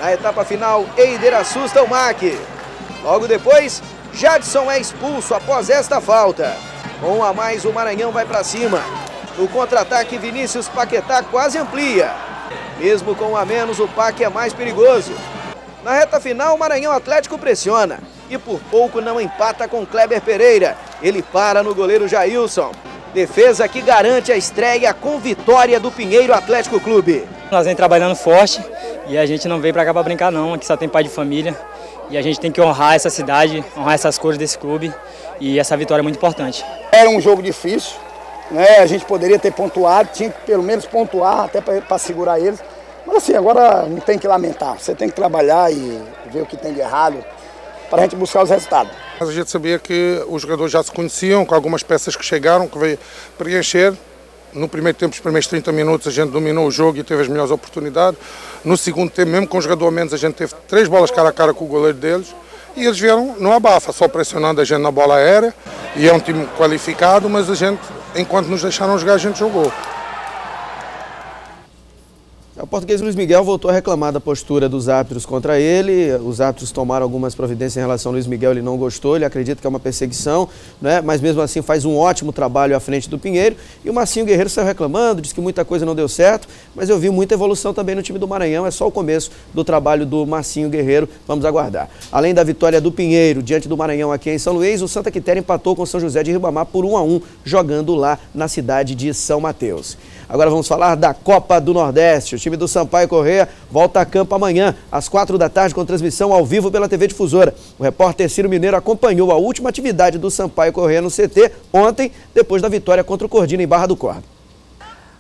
S19: Na etapa final, Eider assusta o Mac. Logo depois, Jadson é expulso após esta falta. Com 1 a mais, o Maranhão vai para cima. No contra-ataque, Vinícius Paquetá quase amplia. Mesmo com 1 a menos, o PAC é mais perigoso. Na reta final, o Maranhão Atlético pressiona. E por pouco não empata com Kleber Pereira. Ele para no goleiro Jailson. Defesa que garante a estreia com vitória do Pinheiro Atlético Clube.
S20: Nós vem trabalhando forte e a gente não veio para cá para brincar não, aqui só tem pai de família. E a gente tem que honrar essa cidade, honrar essas cores desse clube e essa vitória é muito importante.
S21: Era um jogo difícil, né? A gente poderia ter pontuado, tinha que pelo menos pontuar até para segurar eles. Mas assim, agora não tem que lamentar, você tem que trabalhar e ver o que tem de errado para a gente buscar os resultados.
S22: A gente sabia que os jogadores já se conheciam, com algumas peças que chegaram, que veio preencher. No primeiro tempo, os primeiros 30 minutos, a gente dominou o jogo e teve as melhores oportunidades. No segundo tempo, mesmo com um jogador a menos, a gente teve 3 bolas cara a cara com o goleiro deles. E eles vieram no abafa, só pressionando a gente na bola aérea. E é um time qualificado, mas a gente, enquanto nos deixaram jogar, a gente jogou.
S19: O português Luiz Miguel voltou a reclamar da postura dos árbitros contra ele. Os árbitros tomaram algumas providências em relação ao Luiz Miguel, ele não gostou, ele acredita que é uma perseguição, né? Mas mesmo assim faz um ótimo trabalho à frente do Pinheiro. E o Marcinho Guerreiro saiu reclamando, disse que muita coisa não deu certo, mas eu vi muita evolução também no time do Maranhão, é só o começo do trabalho do Marcinho Guerreiro, vamos aguardar. Além da vitória do Pinheiro diante do Maranhão aqui em São Luís, o Santa Quitéria empatou com São José de Ribamar por 1 a 1, jogando lá na cidade de São Mateus. Agora vamos falar da Copa do Nordeste. O time do Sampaio Corrêa volta a campo amanhã, às 4 da tarde, com transmissão ao vivo pela TV Difusora. O repórter Ciro Mineiro acompanhou a última atividade do Sampaio Corrêa no CT ontem, depois da vitória contra o Cordino em Barra do Corda.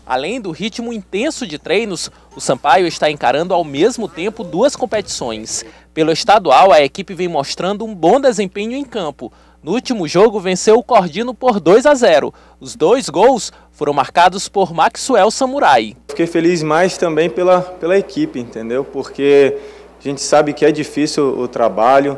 S23: Além do ritmo intenso de treinos, o Sampaio está encarando ao mesmo tempo 2 competições. Pelo estadual, a equipe vem mostrando um bom desempenho em campo. No último jogo, venceu o Cordino por 2 a 0. Os 2 gols foram marcados por Maxwell Samurai.
S24: Fiquei feliz mais também pela equipe, entendeu? Porque a gente sabe que é difícil o trabalho,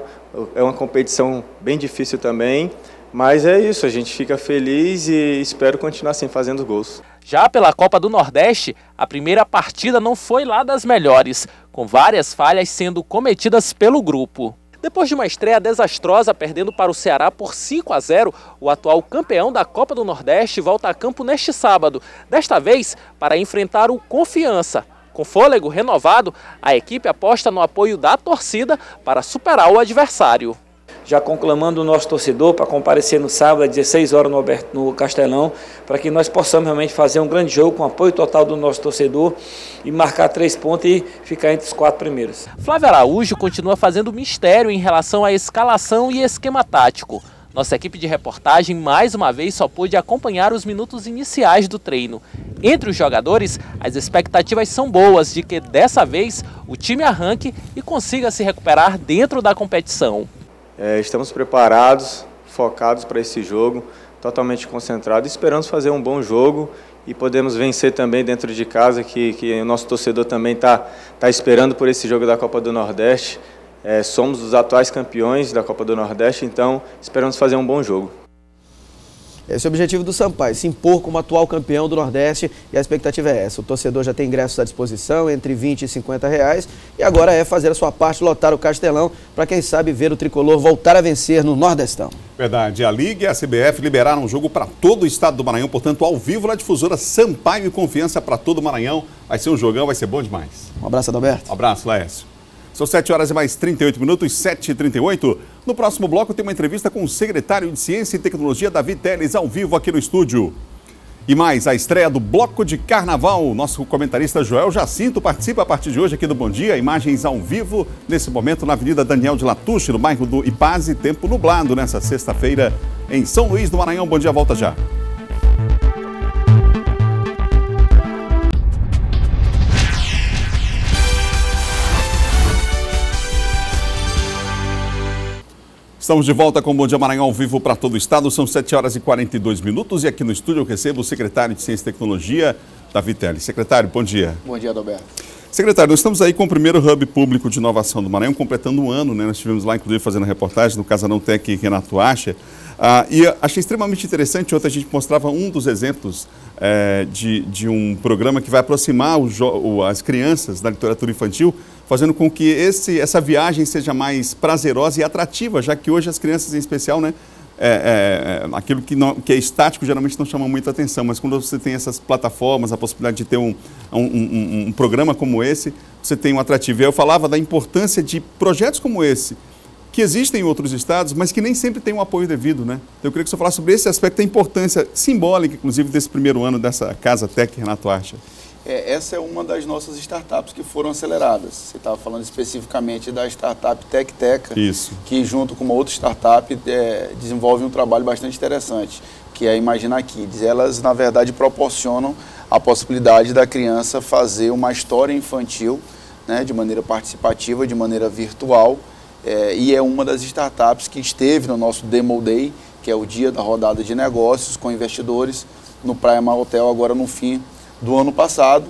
S24: é uma competição bem difícil também, mas é isso, a gente fica feliz e espero continuar assim fazendo gols.
S23: Já pela Copa do Nordeste, a primeira partida não foi lá das melhores, com várias falhas sendo cometidas pelo grupo. Depois de uma estreia desastrosa, perdendo para o Ceará por 5 a 0, o atual campeão da Copa do Nordeste volta a campo neste sábado, desta vez para enfrentar o Confiança. Com fôlego renovado, a equipe aposta no apoio da torcida para superar o adversário.
S3: já conclamando o nosso torcedor para comparecer no sábado às 16 horas no Castelão, para que nós possamos realmente fazer um grande jogo com apoio total do nosso torcedor e marcar 3 pontos e ficar entre os 4 primeiros.
S23: Flávio Araújo continua fazendo mistério em relação à escalação e esquema tático. Nossa equipe de reportagem, mais uma vez, só pôde acompanhar os minutos iniciais do treino. Entre os jogadores, as expectativas são boas de que, dessa vez, o time arranque e consiga se recuperar dentro da competição.
S24: Estamos preparados, focados para esse jogo, totalmente concentrados, esperamos fazer um bom jogo e podemos vencer também dentro de casa, que o nosso torcedor também está esperando por esse jogo da Copa do Nordeste. Somos os atuais campeões da Copa do Nordeste, então esperamos fazer um bom jogo.
S19: Esse é o objetivo do Sampaio, se impor como atual campeão do Nordeste, e a expectativa é essa. O torcedor já tem ingressos à disposição, entre R$20 e R$50, e agora é fazer a sua parte, lotar o Castelão, para quem sabe ver o tricolor voltar a vencer no Nordestão.
S1: Verdade, a Liga e a CBF liberaram um jogo para todo o estado do Maranhão, portanto, ao vivo na difusora Sampaio e Confiança para todo o Maranhão. Vai ser um jogão, vai ser bom demais.
S19: Um abraço, Adalberto.
S1: Um abraço, Laércio. São 7 horas e mais 38 minutos, 7h38. No próximo bloco tem uma entrevista com o secretário de Ciência e Tecnologia, Davi Teles, ao vivo aqui no estúdio. E mais, a estreia do Bloco de Carnaval. Nosso comentarista Joel Jacinto participa a partir de hoje aqui do Bom Dia. Imagens ao vivo, nesse momento, na Avenida Daniel de Latouche, no bairro do Ipaze. Tempo nublado nessa sexta-feira em São Luís do Maranhão. Bom Dia, volta já. Estamos de volta com o Bom Dia Maranhão ao vivo para todo o estado. São 7 horas e 42 minutos e aqui no estúdio eu recebo o secretário de Ciência e Tecnologia, Davi Teles. Secretário, bom dia.
S4: Bom dia, Adalberto.
S1: Secretário, nós estamos aí com o primeiro Hub Público de Inovação do Maranhão, completando um ano, né? Nós estivemos lá, inclusive, fazendo reportagem no Casarão Tec Renato Acha. E achei extremamente interessante, ontem a gente mostrava um dos exemplos de um programa que vai aproximar as crianças da literatura infantil, fazendo com que essa viagem seja mais prazerosa e atrativa, já que hoje as crianças, em especial, né, aquilo que é estático geralmente não chama muita atenção, mas quando você tem essas plataformas, a possibilidade de ter um programa como esse, você tem um atrativo. E eu falava da importância de projetos como esse, que existem em outros estados, mas que nem sempre tem um apoio devido, né? Eu queria que você falasse sobre esse aspecto, da importância simbólica, inclusive, desse primeiro ano dessa Casa Tec Renato Acha.
S4: Essa é uma das nossas startups que foram aceleradas. Você estava falando especificamente da startup TecTeca, que junto com uma outra startup desenvolve um trabalho bastante interessante, que é a Imagina Kids. Elas, na verdade, proporcionam a possibilidade da criança fazer uma história infantil, né, de maneira participativa, de maneira virtual, e é uma das startups que esteve no nosso Demo Day, que é o dia da rodada de negócios com investidores, no Praia Mar Hotel, agora no fim do ano passado.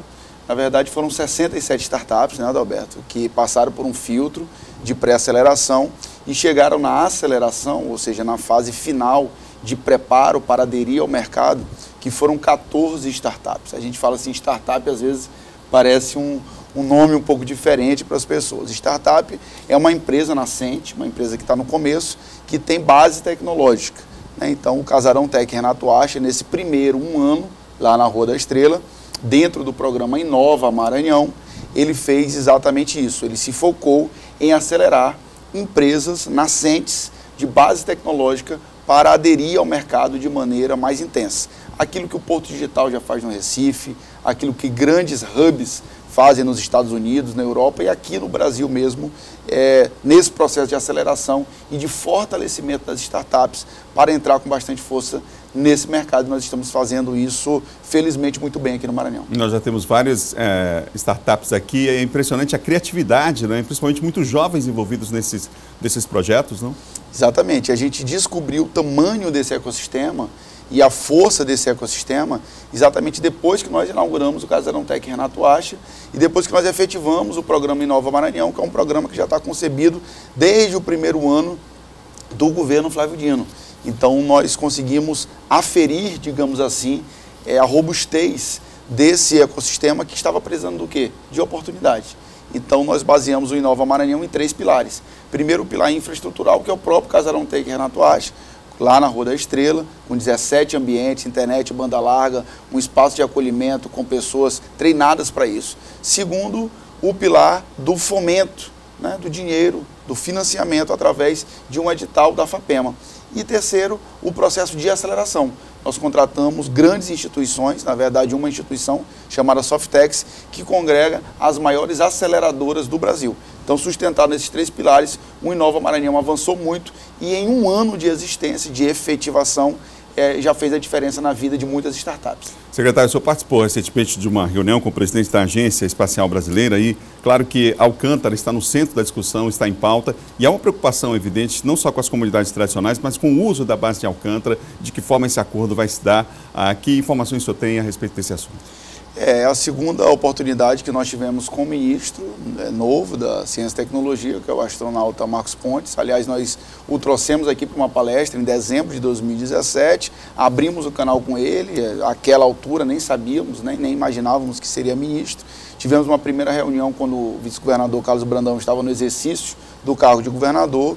S4: Na verdade, foram 67 startups, né, Adalberto, que passaram por um filtro de pré-aceleração e chegaram na aceleração, ou seja, na fase final de preparo para aderir ao mercado, que foram 14 startups. A gente fala assim, startup às vezes parece um nome um pouco diferente para as pessoas. Startup é uma empresa nascente, uma empresa que está no começo, que tem base tecnológica, né? Então, o Casarão Tec Renato Acha, nesse primeiro ano, lá na Rua da Estrela, dentro do programa Inova Maranhão, ele fez exatamente isso. Ele se focou em acelerar empresas nascentes de base tecnológica para aderir ao mercado de maneira mais intensa. Aquilo que o Porto Digital já faz no Recife, aquilo que grandes hubs fazem nos Estados Unidos, na Europa e aqui no Brasil mesmo, nesse processo de aceleração e de fortalecimento das startups para entrar com bastante força nesse mercado. Nós estamos fazendo isso, felizmente, muito bem aqui no Maranhão.
S1: Nós já temos várias startups aqui, é impressionante a criatividade, né? Principalmente muitos jovens envolvidos nesses projetos, não?
S4: Exatamente, a gente descobriu o tamanho desse ecossistema e a força desse ecossistema exatamente depois que nós inauguramos o Casarão Tec Renato Acha e depois que nós efetivamos o programa Inova Maranhão, que é um programa que já está concebido desde o primeiro ano do governo Flávio Dino. Então, nós conseguimos aferir, digamos assim, a robustez desse ecossistema que estava precisando do quê? De oportunidade. Então, nós baseamos o Inova Maranhão em 3 pilares. Primeiro, o pilar infraestrutural, que é o próprio Casarão Tec Renato Acha, lá na Rua da Estrela, com 17 ambientes, internet, banda larga, um espaço de acolhimento com pessoas treinadas para isso. Segundo, o pilar do fomento, né, do dinheiro, do financiamento através de um edital da FAPEMA. E terceiro, o processo de aceleração. Nós contratamos grandes instituições, na verdade uma instituição chamada Softex, que congrega as maiores aceleradoras do Brasil. Então, sustentado nesses 3 pilares, o Inova Maranhão avançou muito e em um ano de existência, de efetivação, já fez a diferença na vida de muitas startups.
S1: Secretário, o senhor participou recentemente de uma reunião com o presidente da Agência Espacial Brasileira e, claro que Alcântara está no centro da discussão, está em pauta e há uma preocupação evidente, não só com as comunidades tradicionais, mas com o uso da base de Alcântara, de que forma esse acordo vai se dar. Que informações o senhor tem a respeito desse assunto?
S4: É a segunda oportunidade que nós tivemos com o ministro novo da Ciência e Tecnologia, que é o astronauta Marcos Pontes. Aliás, nós o trouxemos aqui para uma palestra em dezembro de 2017, abrimos o canal com ele, àquela altura nem sabíamos, nem imaginávamos que seria ministro. Tivemos uma primeira reunião quando o vice-governador Carlos Brandão estava no exercício do cargo de governador.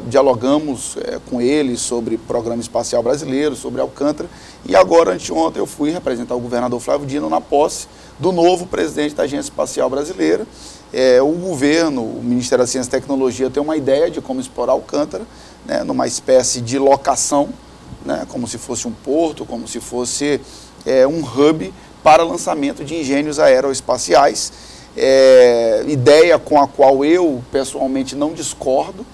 S4: Dialogamos com ele sobre programa espacial brasileiro, sobre Alcântara, e agora, anteontem, eu fui representar o governador Flávio Dino na posse do novo presidente da Agência Espacial Brasileira. O governo, o Ministério da Ciência e Tecnologia tem uma ideia de como explorar Alcântara, né, numa espécie de locação, né, como se fosse um porto, como se fosse um hub para lançamento de engenhos aeroespaciais, ideia com a qual eu, pessoalmente, não discordo.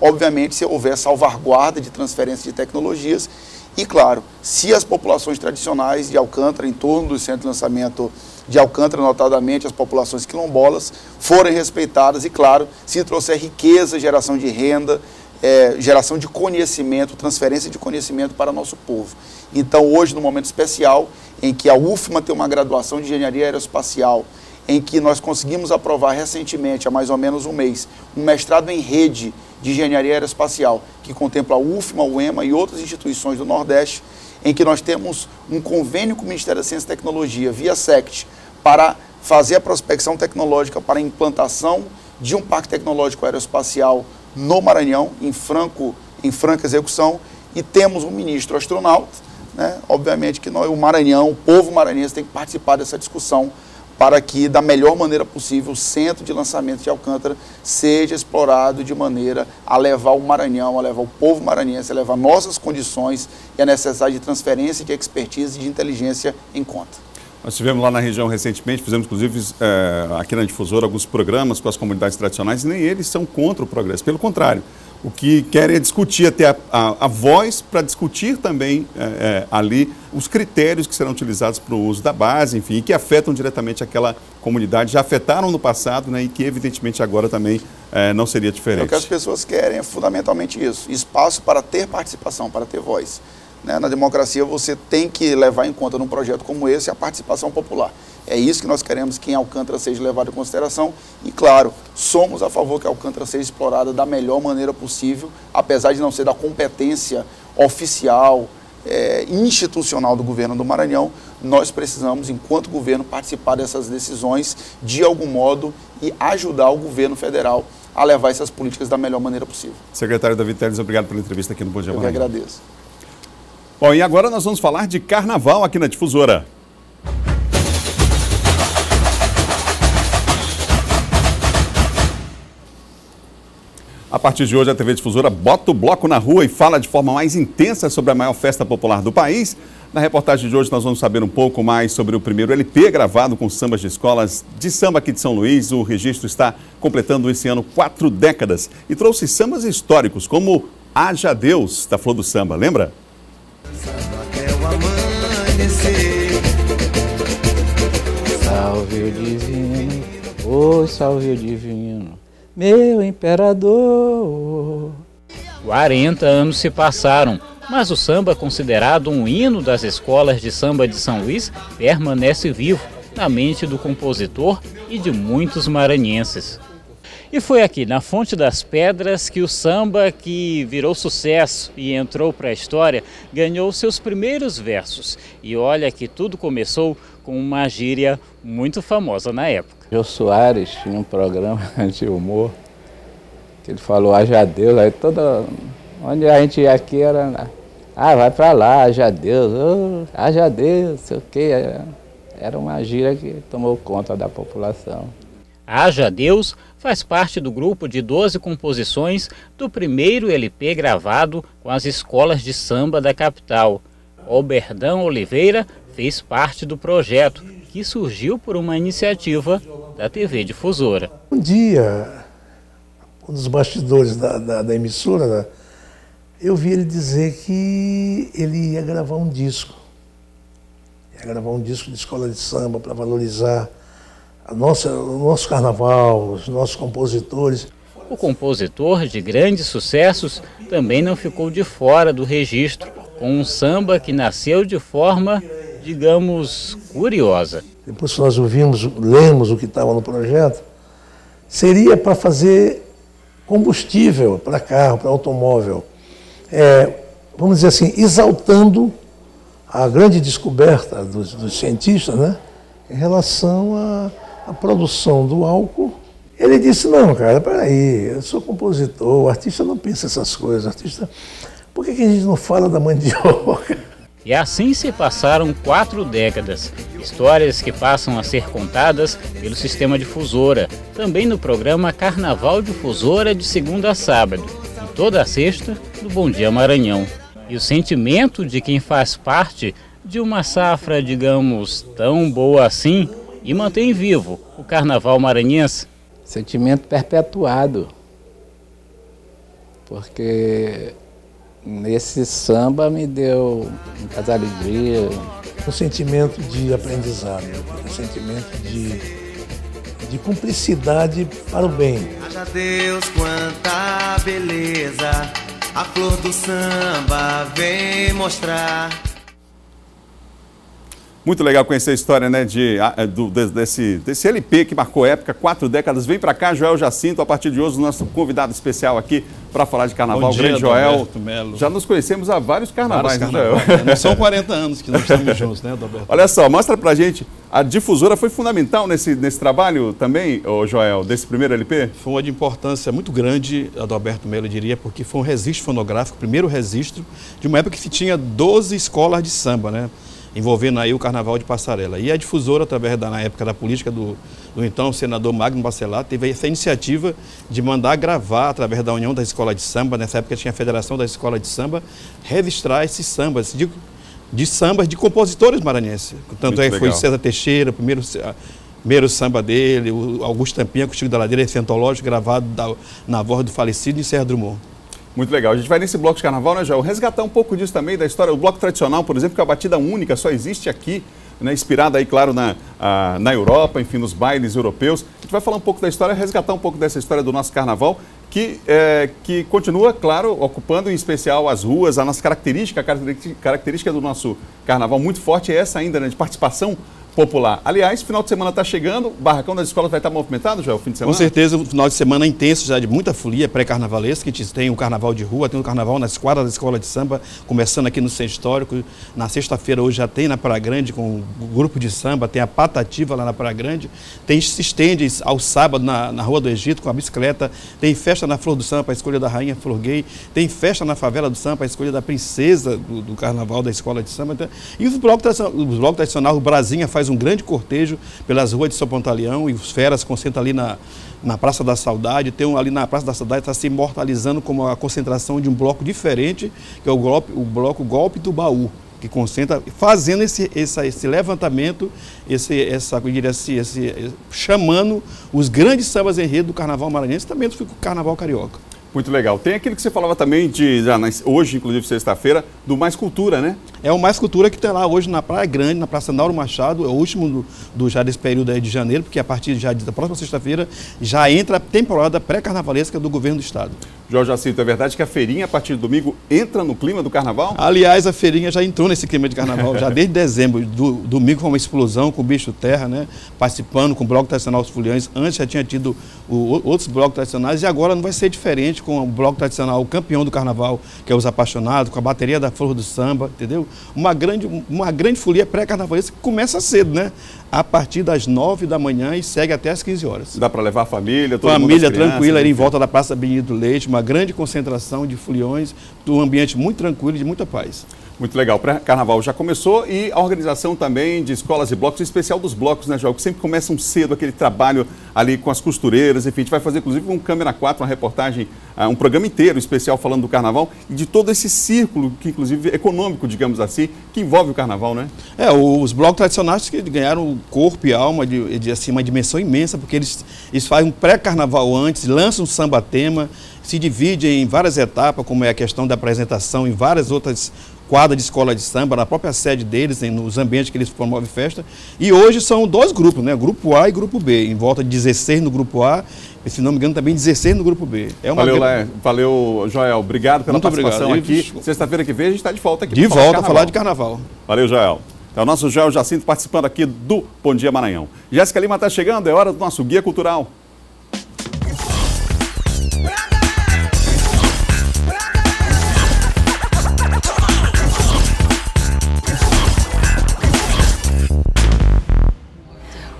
S4: Obviamente, se houver salvaguarda de transferência de tecnologias e, claro, se as populações tradicionais de Alcântara, em torno do centro de lançamento de Alcântara, notadamente as populações quilombolas, forem respeitadas e, claro, se trouxer riqueza, geração de renda, geração de conhecimento, transferência de conhecimento para o nosso povo. Então, hoje, num momento especial, em que a UFMA tem uma graduação de Engenharia Aeroespacial, em que nós conseguimos aprovar recentemente, há mais ou menos um mês, um mestrado em rede de engenharia aeroespacial, que contempla a UFMA, o EMA e outras instituições do Nordeste, em que nós temos um convênio com o Ministério da Ciência e Tecnologia, via SECT, para fazer a prospecção tecnológica para a implantação de um parque tecnológico aeroespacial no Maranhão, em franca execução, e temos um ministro astronauta, né? Obviamente que o Maranhão, o povo maranhense tem que participar dessa discussão, para que, da melhor maneira possível, o centro de lançamento de Alcântara seja explorado de maneira a levar o Maranhão, a levar o povo maranhense, a levar nossas condições e a necessidade de transferência de expertise e de inteligência em conta.
S1: Nós estivemos lá na região recentemente, fizemos inclusive aqui na Difusora alguns programas com as comunidades tradicionais e nem eles são contra o progresso, pelo contrário. O que querem é discutir, até a voz para discutir também ali os critérios que serão utilizados para o uso da base, enfim, e que afetam diretamente aquela comunidade, já afetaram no passado, né, e que evidentemente agora também não seria diferente.
S4: O que as pessoas querem é fundamentalmente isso, espaço para ter participação, para ter voz. Né? Na democracia você tem que levar em conta num projeto como esse a participação popular. É isso que nós queremos, que Alcântara seja levado em consideração e, claro, somos a favor que Alcântara seja explorada da melhor maneira possível, apesar de não ser da competência oficial, institucional do governo do Maranhão. Nós precisamos, enquanto governo, participar dessas decisões de algum modo e ajudar o governo federal a levar essas políticas da melhor maneira possível.
S1: Secretário David Teles, obrigado pela entrevista aqui no Bom Dia Maranhão.
S4: Eu que agradeço.
S1: Bom, e agora nós vamos falar de carnaval aqui na Difusora. A partir de hoje, a TV Difusora bota o bloco na rua e fala de forma mais intensa sobre a maior festa popular do país. Na reportagem de hoje, nós vamos saber um pouco mais sobre o primeiro LP gravado com sambas de escolas de samba aqui de São Luís. O registro está completando esse ano 4 décadas e trouxe sambas históricos, como Haja Deus, da Flor do Samba, lembra?
S5: Salve o divino, oh salve o divino, meu imperador. 40 anos se passaram, mas o samba, considerado um hino das escolas de samba de São Luís, permanece vivo na mente do compositor e de muitos maranhenses. E foi aqui, na Fonte das Pedras, que o samba, que virou sucesso e entrou para a história, ganhou seus primeiros versos. E olha que tudo começou com uma gíria muito famosa na época. Jô Soares tinha um programa de humor, que ele falou, haja Deus, aí toda... Onde a gente ia aqui era... vai pra lá, haja Deus, haja Deus, sei o quê. Era uma gíria que tomou conta da população. Haja Deus faz parte do grupo de 12 composições do primeiro LP gravado com as escolas de samba da capital. Oberdão Oliveira fez parte do projeto, que surgiu por uma iniciativa da TV Difusora.
S6: Um dia, um dos bastidores da emissora, eu vi ele dizer que ele ia gravar um disco. Ia gravar um disco de escola de samba para valorizar o nosso carnaval, os nossos compositores.
S5: O compositor de grandes sucessos também não ficou de fora do registro, com um samba que nasceu de forma, digamos, curiosa.
S6: Depois que nós ouvimos, lemos o que estava no projeto, seria para fazer combustível para carro, para automóvel. Vamos dizer assim, exaltando a grande descoberta dos cientistas, né, em relação à produção do álcool. Ele disse, não, cara, peraí, eu sou compositor, o artista não pensa essas coisas, artista, por que a gente não fala da mandioca?
S5: E assim se passaram 4 décadas, histórias que passam a ser contadas pelo Sistema Difusora, também no programa Carnaval Difusora de segunda a sábado, e toda a sexta no Bom Dia Maranhão. E o sentimento de quem faz parte de uma safra, digamos, tão boa assim, e mantém vivo o Carnaval maranhense.
S8: Sentimento perpetuado, porque nesse samba me deu muita alegria.
S6: Um sentimento de aprendizado, um sentimento de cumplicidade para o bem.
S9: Haja Deus, quanta beleza, a flor do samba vem mostrar.
S1: Muito legal conhecer a história, né, desse LP que marcou época, 4 décadas. Vem para cá, Joel Jacinto, a partir de hoje, o nosso convidado especial aqui para falar de carnaval.
S10: Bom dia,
S1: grande Joel.
S10: Adalberto Melo.
S1: Já nos conhecemos há vários carnavais, né, Joel?
S10: Não são 40 anos que nós estamos juntos, né, Adalberto?
S1: Olha só, mostra pra gente, a Difusora foi fundamental nesse trabalho também, Joel, desse primeiro LP?
S10: Foi uma de importância muito grande, Adalberto Melo, eu diria, porque foi um registro fonográfico, o primeiro registro de uma época que se tinha 12 escolas de samba, né? Envolvendo aí o Carnaval de Passarela. E a Difusora, através na época da política do então senador Magno Bacelar, teve essa iniciativa de mandar gravar, através da União da Escola de Samba, nessa época tinha a Federação da Escola de Samba, registrar esses sambas, de sambas de compositores maranhenses. Tanto é que foi César Teixeira, o primeiro samba dele, o Augusto Tampinha, com o Chico da Ladeira, esse antológico gravado na voz do falecido em Serra Drummond.
S1: Muito legal. A gente vai nesse bloco de carnaval, né, Joel? Resgatar um pouco disso também, da história. O bloco tradicional, por exemplo, que é a batida única, só existe aqui, né, inspirada aí, claro, na Europa, enfim, nos bailes europeus. A gente vai falar um pouco da história, resgatar um pouco dessa história do nosso carnaval, que continua, claro, ocupando em especial as ruas, a nossa característica do nosso carnaval muito forte é essa ainda, né, de participação popular. Aliás, final de semana está chegando, o barracão das escolas vai estar movimentado já o fim de semana?
S10: Com certeza, o final de semana é intenso, já de muita folia pré-carnavalesca, que tem o carnaval de rua, tem o carnaval nas quadras da escola de samba, começando aqui no Centro Histórico. Na sexta-feira hoje já tem na Praia Grande com o grupo de samba, tem a Patativa lá na Praia Grande, se estende ao sábado na Rua do Egito com a bicicleta, tem festa na Flor do Samba para a escolha da Rainha Flor Gay, tem festa na Favela do Samba para a escolha da princesa do carnaval da escola de samba. E os blocos tradicionais, o Brasinha faz um grande cortejo pelas ruas de São Pantaleão e os feras concentram ali na Praça da Saudade. Tem ali na Praça da Saudade, está se imortalizando como a concentração de um bloco diferente, que é o bloco Golpe do Baú, que concentra, fazendo esse levantamento, chamando os grandes sambas enredo do Carnaval maranhense, também do Carnaval carioca.
S1: Muito legal. Tem aquilo que você falava também, hoje, inclusive sexta-feira, do Mais Cultura, né?
S10: É o Mais Cultura que tem lá hoje na Praia Grande, na Praça Nauro Machado, é o último já desse período aí de janeiro, porque a partir já da próxima sexta-feira já entra a temporada pré-carnavalesca do Governo do Estado.
S1: Jorge Jacinto, é verdade que a feirinha, a partir de domingo, entra no clima do carnaval?
S10: Aliás, a feirinha já entrou nesse clima de carnaval, já desde dezembro. Domingo foi uma explosão com o Bicho Terra, né? Participando com o Bloco Tradicional Os Foliões. Antes já tinha tido outros blocos tradicionais e agora não vai ser diferente com o Bloco Tradicional, o campeão do carnaval, que é Os Apaixonados, com a bateria da Flor do Samba, entendeu? Uma grande folia pré-carnavalesca que começa cedo, né? A partir das 9 da manhã e segue até as 15 horas.
S1: Dá para levar a família, todo mundo,
S10: família tranquila, ali em volta da Praça Benito Leite, uma grande concentração de foliões, um ambiente muito tranquilo e de muita paz.
S1: Muito legal. O pré-carnaval já começou e a organização também de escolas e blocos, em especial dos blocos, né, Joel? Que sempre começam cedo, aquele trabalho ali com as costureiras, enfim. A gente vai fazer, inclusive, um Câmera 4, uma reportagem, um programa inteiro especial falando do carnaval e de todo esse círculo, que inclusive econômico, digamos assim, que envolve o carnaval, né?
S10: Os blocos tradicionais que ganharam corpo e alma de assim, uma dimensão imensa, porque eles fazem um pré-carnaval antes, lançam um samba-tema, se dividem em várias etapas, como é a questão da apresentação, em várias outras quadra de escola de samba, na própria sede deles, nos ambientes que eles promovem festa. E hoje são 2 grupos, né? Grupo A e Grupo B. Em volta de 16 no Grupo A, e, se não me engano, também 16 no Grupo B.
S1: Valeu, Joel. Obrigado pela participação aqui. Sexta-feira que vem a gente está de volta aqui.
S10: De volta a falar de carnaval.
S1: Valeu, Joel. É o nosso Joel Jacinto participando aqui do Bom Dia Maranhão. Jéssica Lima está chegando, é hora do nosso Guia Cultural.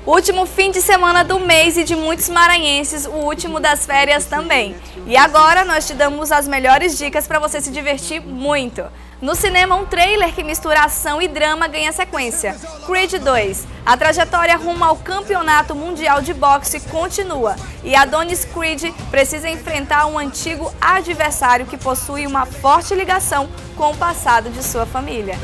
S2: Último fim de semana do mês e de muitos maranhenses, o último das férias também. E agora nós te damos as melhores dicas para você se divertir muito. No cinema, um trailer que mistura ação e drama ganha sequência. Creed 2. A trajetória rumo ao campeonato mundial de boxe continua. E Adonis Creed precisa enfrentar um antigo adversário que possui uma forte ligação com o passado de sua família.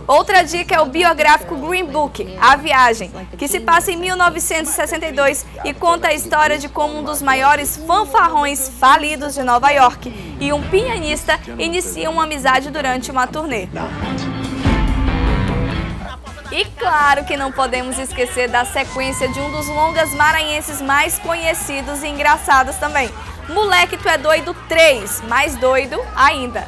S2: Outra dica é o biográfico Green Book, A Viagem, que se passa em 1962 e conta a história de como um dos maiores fanfarrões falidos de Nova York e um pianista iniciam uma amizade durante uma turnê. E claro que não podemos esquecer da sequência de um dos longas maranhenses mais conhecidos e engraçados também. Moleque, Tu é Doido 3, mais doido ainda.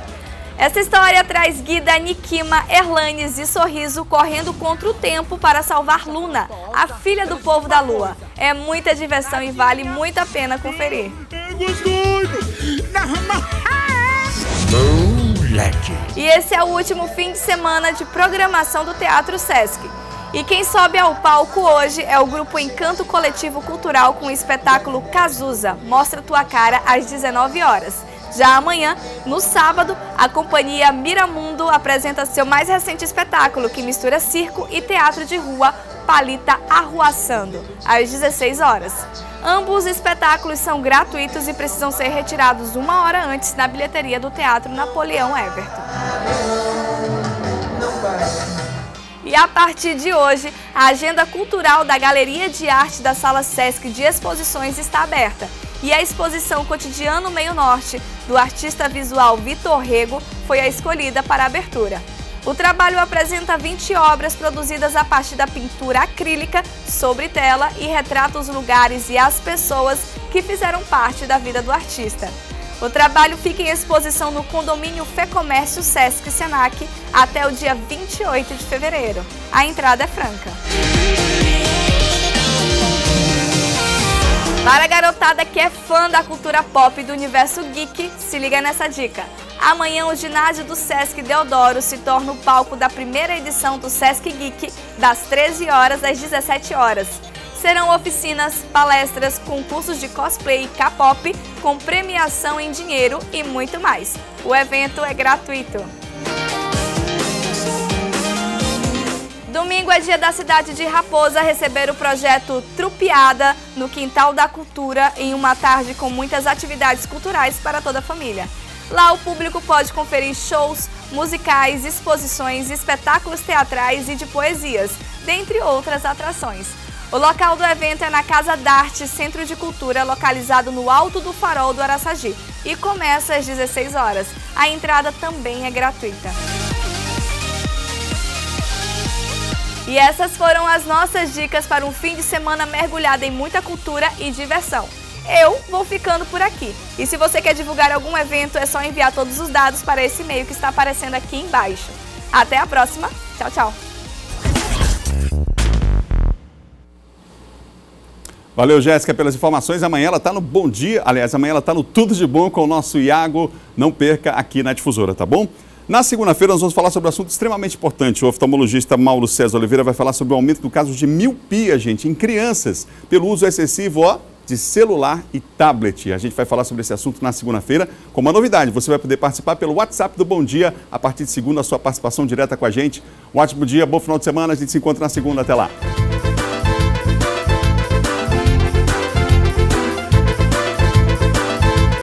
S2: Essa história traz Guida, Nikima, Erlanes e Sorriso correndo contra o tempo para salvar Luna, a filha do povo da lua. É muita diversão e vale muito a pena conferir. E esse é o último fim de semana de programação do Teatro Sesc. E quem sobe ao palco hoje é o grupo Encanto Coletivo Cultural com o espetáculo Cazuza, Mostra Tua Cara, às 19 horas. Já amanhã, no sábado, a companhia Miramundo apresenta seu mais recente espetáculo, que mistura circo e teatro de rua, Palita Arruaçando, às 16 horas. Ambos os espetáculos são gratuitos e precisam ser retirados 1 hora antes na bilheteria do Teatro Napoleão Everton. E a partir de hoje, a agenda cultural da Galeria de Arte da Sala Sesc de Exposições está aberta. E a exposição Cotidiano Meio Norte, do artista visual Vitor Rego, foi a escolhida para a abertura. O trabalho apresenta 20 obras produzidas a partir da pintura acrílica sobre tela e retrata os lugares e as pessoas que fizeram parte da vida do artista. O trabalho fica em exposição no condomínio Fê Comércio Sesc Senac até o dia 28 de fevereiro. A entrada é franca. Para a garotada que é fã da cultura pop e do universo geek, se liga nessa dica. Amanhã o ginásio do Sesc Deodoro se torna o palco da primeira edição do Sesc Geek, das 13 horas às 17 horas. Serão oficinas, palestras, concursos de cosplay e K-pop, com premiação em dinheiro e muito mais. O evento é gratuito. Domingo é dia da cidade de Raposa receber o projeto Trupeada no Quintal da Cultura em uma tarde com muitas atividades culturais para toda a família. Lá o público pode conferir shows, musicais, exposições, espetáculos teatrais e de poesias, dentre outras atrações. O local do evento é na Casa d'Arte, Centro de Cultura, localizado no Alto do Farol do Araçagi, e começa às 16 horas. A entrada também é gratuita. E essas foram as nossas dicas para um fim de semana mergulhado em muita cultura e diversão. Eu vou ficando por aqui. E se você quer divulgar algum evento, é só enviar todos os dados para esse e-mail que está aparecendo aqui embaixo. Até a próxima. Tchau, tchau.
S1: Valeu, Jéssica, pelas informações. Amanhã ela está no Bom Dia. Aliás, amanhã ela está no Tudo de Bom com o nosso Iago. Não perca aqui na Difusora, tá bom? Na segunda-feira nós vamos falar sobre um assunto extremamente importante. O oftalmologista Mauro César Oliveira vai falar sobre o aumento do caso de miopia, gente, em crianças, pelo uso excessivo, de celular e tablet. A gente vai falar sobre esse assunto na segunda-feira. Com uma novidade, você vai poder participar pelo WhatsApp do Bom Dia. A partir de segunda, a sua participação direta com a gente. Um ótimo dia, bom final de semana. A gente se encontra na segunda. Até lá.